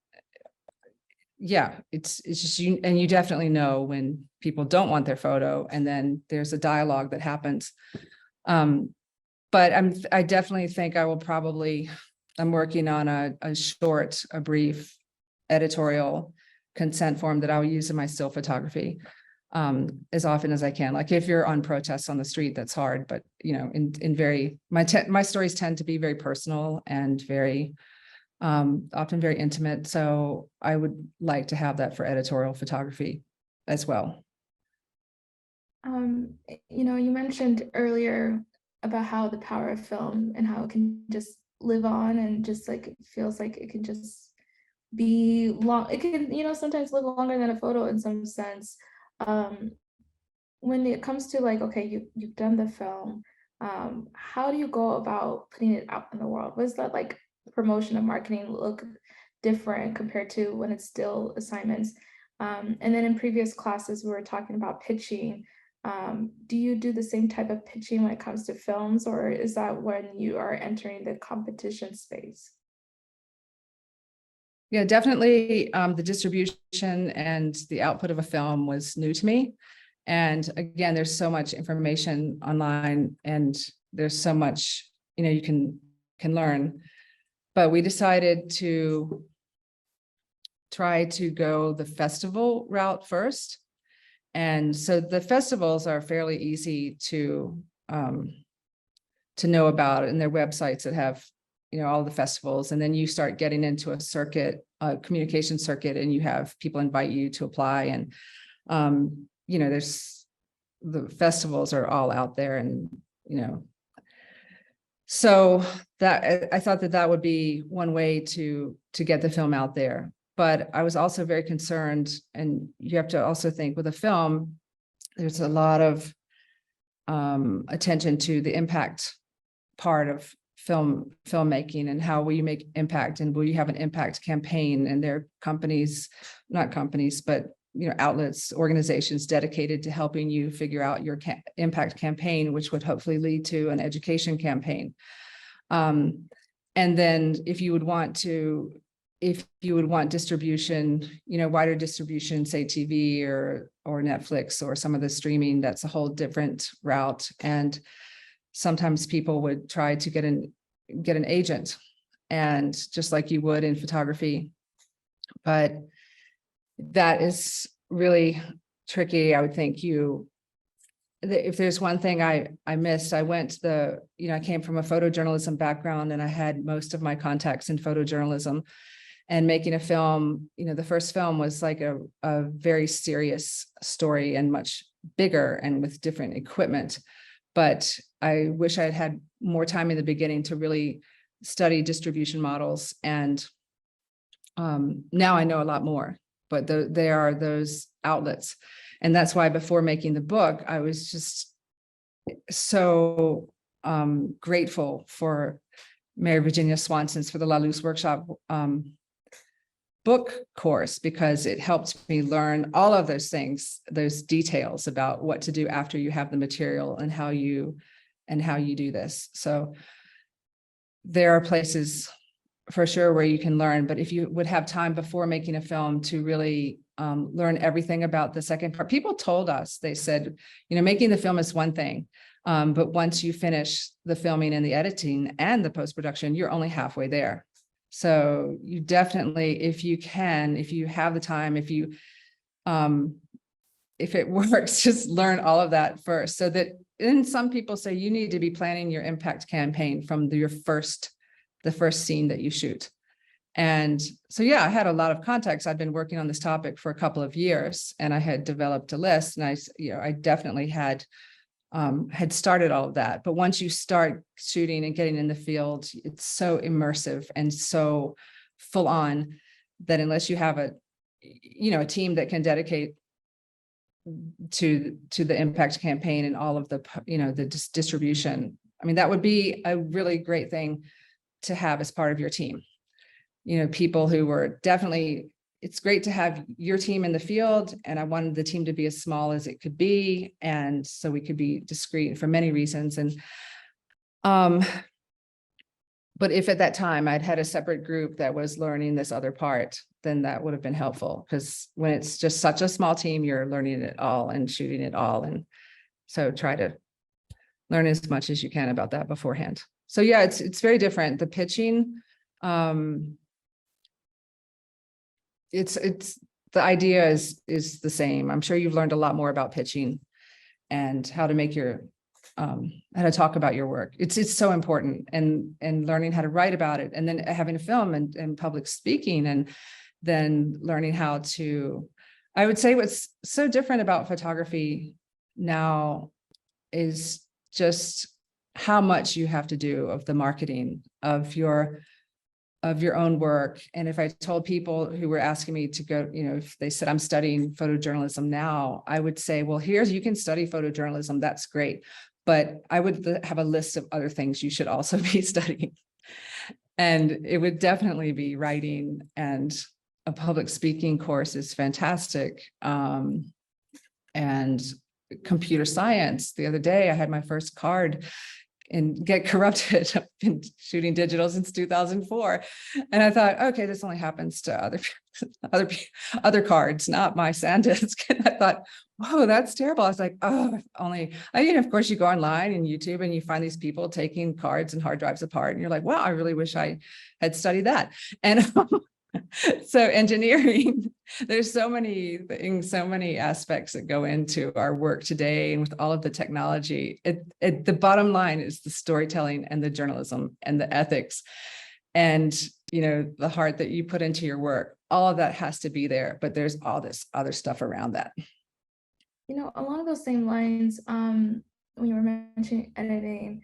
it's just, and you definitely know when people don't want their photo, and then there's a dialogue that happens. But I definitely think I will I'm working on a brief editorial consent form that I'll use in my still photography as often as I can. Like if you're on protests on the street, that's hard, but my stories tend to be very personal and very often very intimate. So I would like to have that for editorial photography as well. You mentioned earlier about how the power of film and how it can just live on and just like it feels like it can just be long. It can, sometimes live longer than a photo in some sense. When it comes to like, okay, you've done the film, how do you go about putting it out in the world? Was that like promotion and marketing look different compared to when it's still assignments? And then in previous classes, we were talking about pitching. Do you do the same type of pitching when it comes to films, or is that when you are entering the competition space? Yeah, definitely. The distribution and the output of a film was new to me. And again, there's so much information online and there's so much, you can learn. But we decided to try to go the festival route first. And so the festivals are fairly easy to know about, and their websites that have, all the festivals. And then you start getting into a circuit, a communication circuit, and you have people invite you to apply. And, there's the festivals are all out there, and, so that I thought that would be one way to get the film out there. But I was also very concerned, and you have to also think with a film, there's a lot of attention to the impact part of filmmaking, and how will you make impact, and will you have an impact campaign? And there are companies, not companies, but outlets, organizations dedicated to helping you figure out your impact campaign, which would hopefully lead to an education campaign. And then if you would want distribution, wider distribution, say TV or Netflix or some of the streaming, that's a whole different route. And sometimes people would try to get an agent, and just like you would in photography. But that is really tricky. I would think if there's one thing I missed, I came from a photojournalism background, and I had most of my contacts in photojournalism. And making a film, the first film was like a very serious story and much bigger and with different equipment. But I wish I had had more time in the beginning to really study distribution models. And now I know a lot more, but there are those outlets. And that's why before making the book, I was just so grateful for Mary Virginia Swanson's for the La Luz workshop book course, because it helped me learn all of those things, those details about what to do after you have the material and how you do this. So there are places for sure where you can learn, but if you would have time before making a film to really learn everything about the second part. People told us, they said, making the film is one thing, but once you finish the filming and the editing and the post-production, you're only halfway there. So you definitely, if you have the time, if it works, just learn all of that first. So that, and some people say you need to be planning your impact campaign from the first scene that you shoot. And so, yeah, I had a lot of contacts. I've been working on this topic for a couple of years, and I had developed a list, and I definitely had started all of that. But once you start shooting and getting in the field, it's so immersive and so full on that unless you have a team that can dedicate to the impact campaign and all of the, the distribution, that would be a really great thing to have as part of your team. People who were definitely, it's great to have your team in the field, and I wanted the team to be as small as it could be, and so we could be discreet for many reasons. And but if at that time I'd had a separate group that was learning this other part, then that would have been helpful, because when it's just such a small team, you're learning it all and shooting it all. And so try to learn as much as you can about that beforehand. So yeah, it's very different. The pitching, it's the idea is the same. I'm sure you've learned a lot more about pitching and how to make your how to talk about your work. It's so important, and learning how to write about it, and then having a film and public speaking, and then learning how to, I would say what's so different about photography now is just how much you have to do of the marketing of your own work. And if I told people who were asking me to go, if they said I'm studying photojournalism now, I would say, well, you can study photojournalism, that's great. But I would have a list of other things you should also be studying. And it would definitely be writing, and a public speaking course is fantastic. And computer science. The other day I had my first card and get corrupted. I've been shooting digital since 2004. And I thought, okay, this only happens to other cards, not my SanDisk. And I thought, whoa, that's terrible. I was like, oh, of course you go online and YouTube and you find these people taking cards and hard drives apart. And you're like, wow, I really wish I had studied that. And so engineering, there's so many things, so many aspects that go into our work today, and with all of the technology, the bottom line is the storytelling and the journalism and the ethics, and the heart that you put into your work. All of that has to be there, but there's all this other stuff around that. Along those same lines, when you were mentioning editing,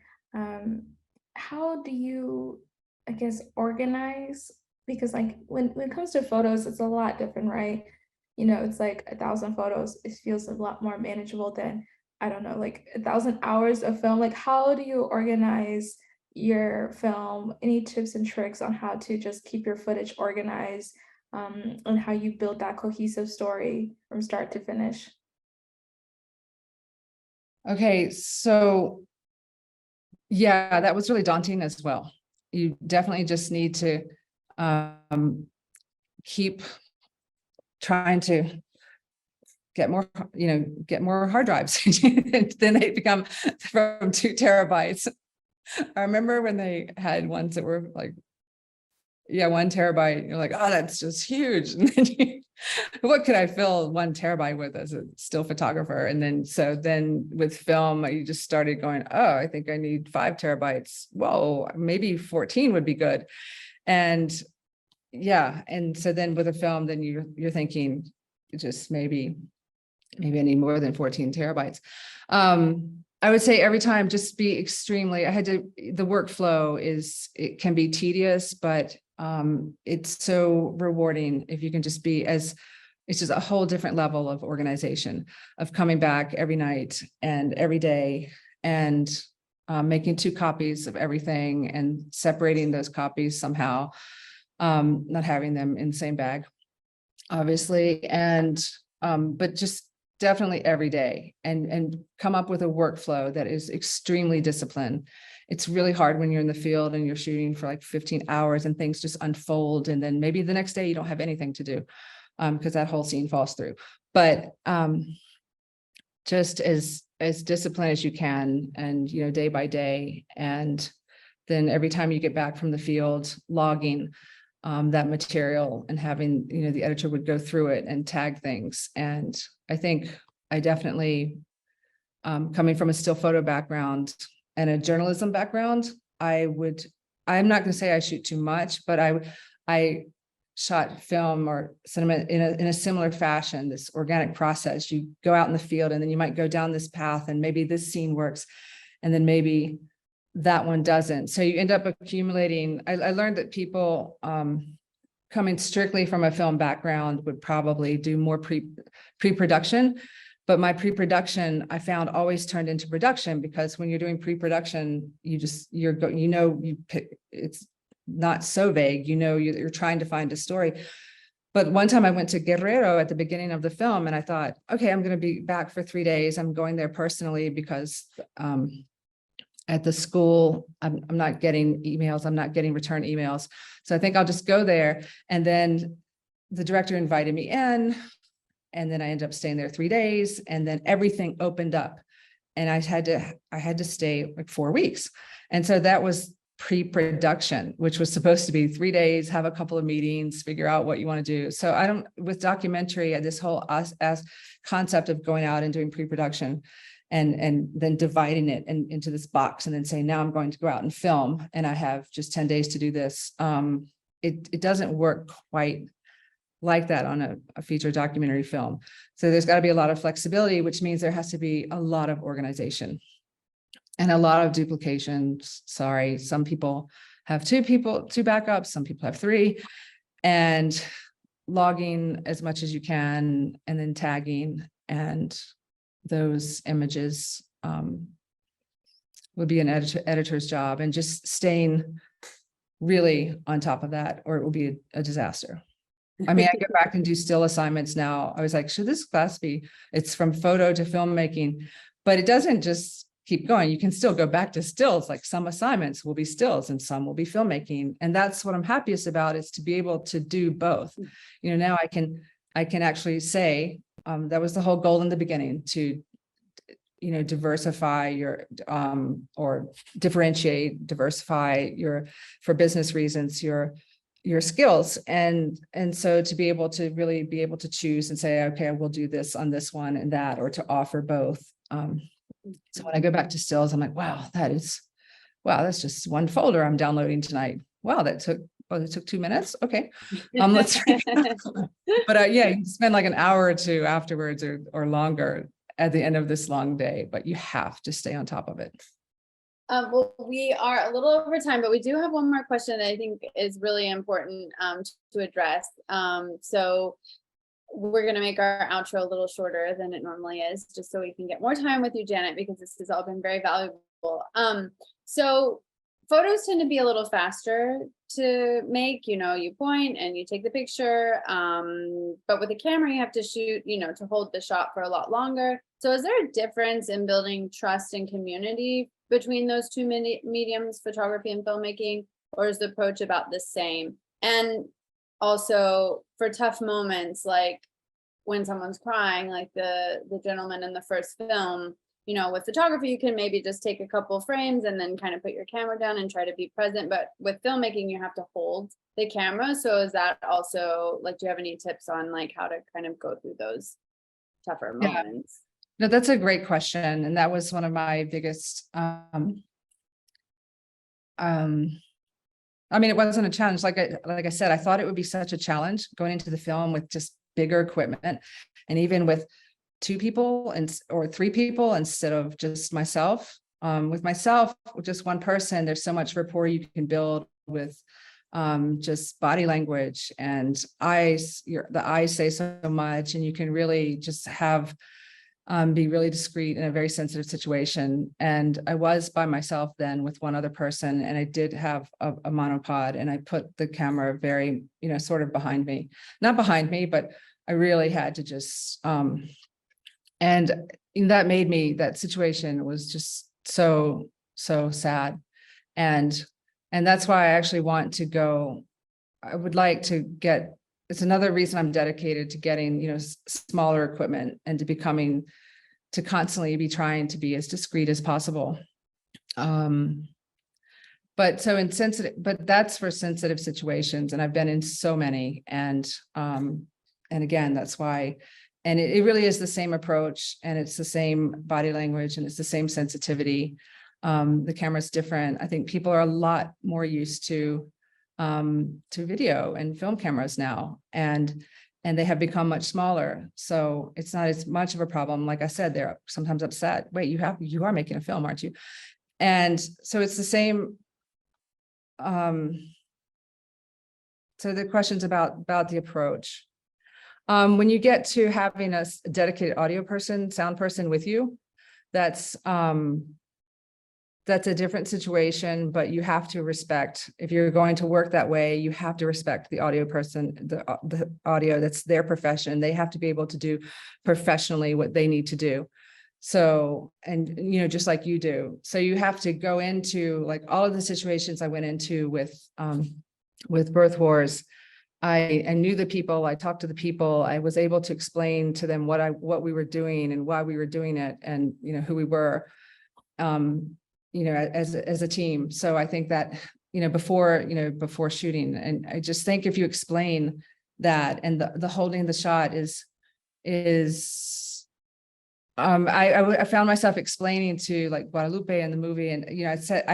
how do you, I guess, organize? Because like when it comes to photos, it's a lot different, right? It's like 1,000 photos. It feels a lot more manageable than, I don't know, like 1,000 hours of film. Like, how do you organize your film? Any tips and tricks on how to just keep your footage organized, and how you build that cohesive story from start to finish? Okay, so yeah, that was really daunting as well. You definitely just need to keep trying to get more hard drives. And then they become from 2 terabytes. I remember when they had ones that were like, 1 terabyte. You're like, oh, that's just huge. And then what could I fill 1 terabyte with as a still photographer? And then with film, you just started going, oh, I think I need 5 terabytes. Whoa, maybe 14 would be good. And so then with a film, then you're thinking just maybe I need more than 14 terabytes. I would say every time just be extremely, the workflow it can be tedious, but it's so rewarding if you can just it's just a whole different level of organization, of coming back every night and every day and making 2 copies of everything and separating those copies somehow, not having them in the same bag, obviously, and but just definitely every day, and come up with a workflow that is extremely disciplined. It's really hard when you're in the field and you're shooting for like 15 hours and things just unfold, and then maybe the next day you don't have anything to do because that whole scene falls through. But just as disciplined as you can, and day by day, and then every time you get back from the field, logging that material and having, the editor would go through it and tag things. And I think I definitely, coming from a still photo background and a journalism background, I'm not going to say I shoot too much, but I shot film or cinema in a similar fashion, this organic process. You go out in the field and then you might go down this path and maybe this scene works and then maybe that one doesn't. So you end up accumulating. I learned that people coming strictly from a film background would probably do more pre-production, but my pre-production I found always turned into production, because when you're doing pre-production, it's not so vague, you're trying to find a story. But one time I went to Guerrero at the beginning of the film and I thought, okay, I'm going to be back for 3 days. I'm going there personally because at the school, I'm not getting emails. I'm not getting return emails. So I think I'll just go there. And then the director invited me in, and then I ended up staying there 3 days, and then everything opened up. and I had to stay like 4 weeks. And so that was pre-production, which was supposed to be 3 days, have a couple of meetings, figure out what you want to do. So with documentary, this whole concept of going out and doing pre-production and then dividing it into this box and then saying, now I'm going to go out and film and I have just 10 days to do this. It doesn't work quite like that on a feature documentary film. So there's got to be a lot of flexibility, which means there has to be a lot of organization and a lot of duplications. Sorry, some people have two backups, some people have 3, and logging as much as you can, and then tagging, and those images would be an editor's job, and just staying really on top of that, or it will be a disaster. I mean, I go back and do still assignments now. I was like, should this class be, it's from photo to filmmaking, but it doesn't just keep going. You can still go back to stills, like some assignments will be stills and some will be filmmaking. And that's what I'm happiest about, is to be able to do both. You know, now I can actually say, that was the whole goal in the beginning, to, you know, diversify your, or diversify your, for business reasons, your skills. And so to be able to really be able to choose and say, okay, I will do this on this one and that, or to offer both. So when I go back to stills, I'm like, wow, that's just one folder I'm downloading tonight. Wow, it took 2 minutes. Okay. Let's but yeah, you spend like an hour or two afterwards or longer at the end of this long day, but you have to stay on top of it. Well, we are a little over time, but we do have one more question that I think is really important to address. So we're going to make our outro a little shorter than it normally is, just so we can get more time with you, Janet, because this has all been very valuable. So photos tend to be a little faster to make, you know, you point and you take the picture, but with a camera, you have to shoot, you know, to hold the shot for a lot longer. So is there a difference in building trust and community between those two mediums, photography and filmmaking, or is the approach about the same? And also for tough moments, like when someone's crying, like the gentleman in the first film, you know, with photography, you can maybe just take a couple frames and then kind of put your camera down and try to be present. But with filmmaking, you have to hold the camera. So is that also, like, do you have any tips on like how to kind of go through those tougher moments? No, that's a great question. And that was one of my biggest, I mean, it wasn't a challenge. Like I said, I thought it would be such a challenge going into the film with just bigger equipment, and even with 2 people or 3 people instead of just myself. With myself, with just one person, there's so much rapport you can build with just body language and eyes. The eyes say so much, and you can really just have be really discreet in a very sensitive situation. And I was by myself then with one other person, and I did have a monopod, and I put the camera very, you know, sort of behind me, not behind me, but I really had to just, and that made me, that situation was just so sad. And that's why I actually want to go, I would like to get, it's another reason I'm dedicated to getting, you know, smaller equipment and to constantly be trying to be as discreet as possible. But that's for sensitive situations. And I've been in so many, and again, that's why, and it really is the same approach, and it's the same body language, and it's the same sensitivity. The camera's different. I think people are a lot more used to video and film cameras now, and they have become much smaller. So it's not as much of a problem. Like I said, they're sometimes upset. Wait, you are making a film, aren't you? And so it's the same. So the questions about the approach. When you get to having a dedicated audio person, sound person with you, that's a different situation, but you have to respect, if you're going to work that way, you have to respect the audio person, the audio, that's their profession. They have to be able to do professionally what they need to do. So, and, you know, just like you do. So you have to go into like all of the situations I went into with Birth Wars. I knew the people, I talked to the people, I was able to explain to them what we were doing and why we were doing it, and, you know, who we were, you know, as a team. So I think that, you know, before shooting, and I just think if you explain that, and the holding the shot is I found myself explaining to like Guadalupe in the movie, and, you know, I said,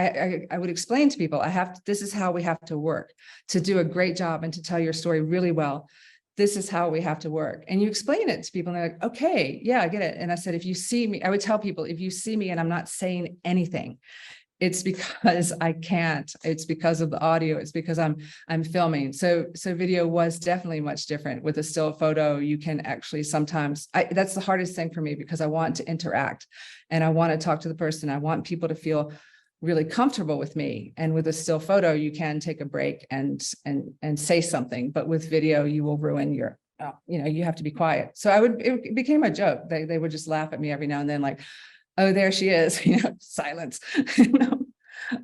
I would explain to people, this is how we have to work to do a great job and to tell your story really well. This is how we have to work. And you explain it to people and they're like, okay, yeah, I get it. And I said, if you see me, I would tell people, if you see me and I'm not saying anything, it's because I can't, it's because of the audio, it's because I'm filming. So video was definitely much different. With a still photo, you can actually sometimes, that's the hardest thing for me, because I want to interact and I want to talk to the person. I want people to feel really comfortable with me. And with a still photo, you can take a break and say something, but with video, you will ruin your, you know, you have to be quiet. So it became a joke. They would just laugh at me every now and then, like, oh, there she is, you know, silence, you know,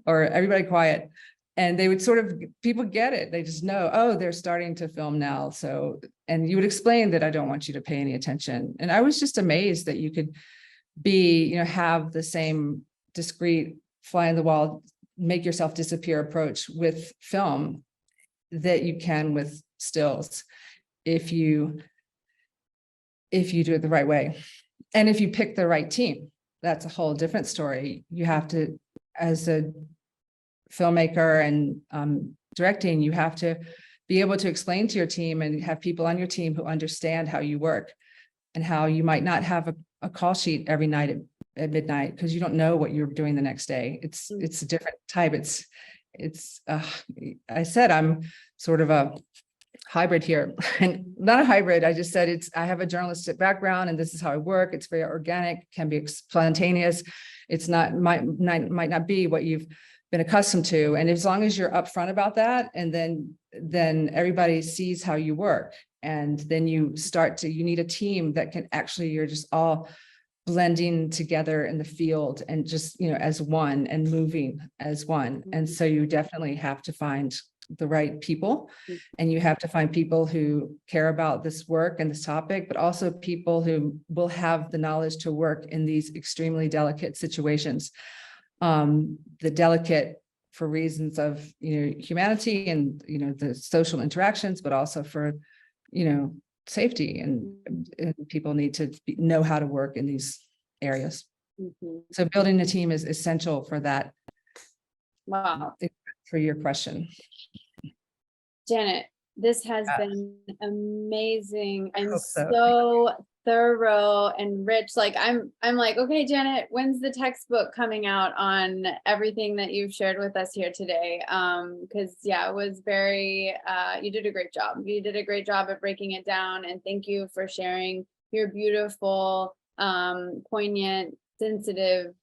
or everybody quiet. And they would sort of, people get it. They just know, oh, they're starting to film now. So, and you would explain that I don't want you to pay any attention. And I was just amazed that you could be, you know, have the same discreet fly on the wall, make yourself disappear approach with film that you can with stills, if you do it the right way. And if you pick the right team. That's a whole different story. You have to, as a filmmaker and directing, you have to be able to explain to your team and have people on your team who understand how you work and how you might not have a call sheet every night at midnight, because you don't know what you're doing the next day. It's a different type. I said I'm sort of a hybrid here, and not a hybrid. I just said I have a journalistic background and this is how I work. It's very organic, can be spontaneous. It's might not be what you've been accustomed to. And as long as you're upfront about that, and then everybody sees how you work, and then you need a team that can actually, you're just all blending together in the field and just, you know, as one and moving as one. And so you definitely have to find the right people, and you have to find people who care about this work and this topic, but also people who will have the knowledge to work in these extremely delicate situations. The delicate for reasons of, you know, humanity and, you know, the social interactions, but also for, you know, safety, and people need to know how to work in these areas. So building a team is essential for that. Wow. For your question, Janet, this has been amazing and so thorough and rich. Like I'm like, okay, Janet, when's the textbook coming out on everything that you've shared with us here today? Because yeah, it was very, you did a great job. You did a great job at breaking it down, and thank you for sharing your beautiful, poignant, sensitive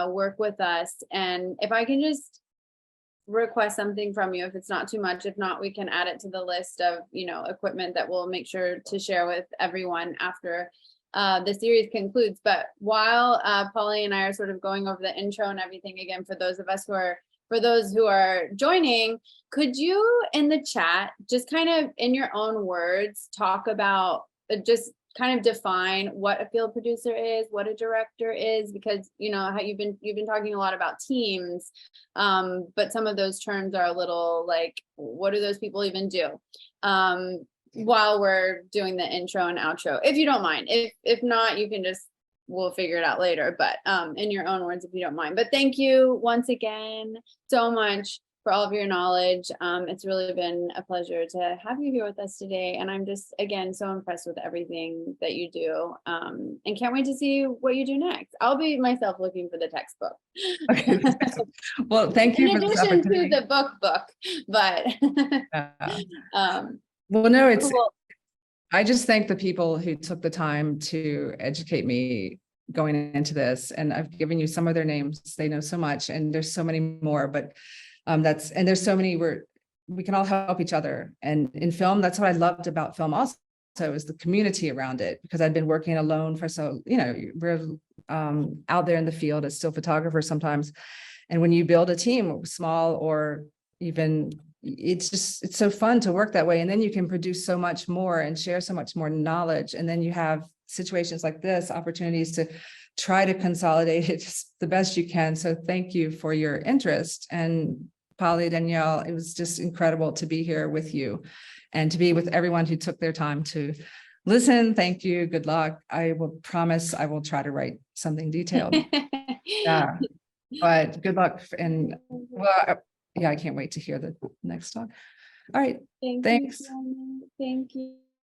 work with us. And if I can just request something from you, if it's not too much, if not, we can add it to the list of, you know, equipment that we'll make sure to share with everyone after the series concludes. But while Polly and I are sort of going over the intro and everything again, for those who are joining, could you in the chat just kind of in your own words talk about just kind of define what a field producer is, what a director is, because you know how you've been talking a lot about teams, but some of those terms are a little like, what do those people even do? While we're doing the intro and outro, if you don't mind. If not, you can just, we'll figure it out later, but in your own words, if you don't mind. But thank you once again so much for all of your knowledge. It's really been a pleasure to have you here with us today. And I'm just, again, so impressed with everything that you do, and can't wait to see what you do next. I'll be myself looking for the textbook. Okay. Well, thank you. In addition to the book, but well, no, cool. I just thank the people who took the time to educate me going into this, and I've given you some of their names. They know so much, and there's so many more, but and there's so many where we can all help each other. And in film, that's what I loved about film also, is the community around it, because I'd been working alone for so, you know, we're out there in the field as still photographers sometimes. And when you build a team, small or even it's so fun to work that way. And then you can produce so much more and share so much more knowledge. And then you have situations like this, opportunities to try to consolidate it just the best you can. So thank you for your interest. And Polly, Danielle, it was just incredible to be here with you and to be with everyone who took their time to listen. Thank you. Good luck. I will promise I will try to write something detailed. Yeah, but good luck. And well, yeah, I can't wait to hear the next talk. All right. Thank Thanks. you, Janet. Thank you.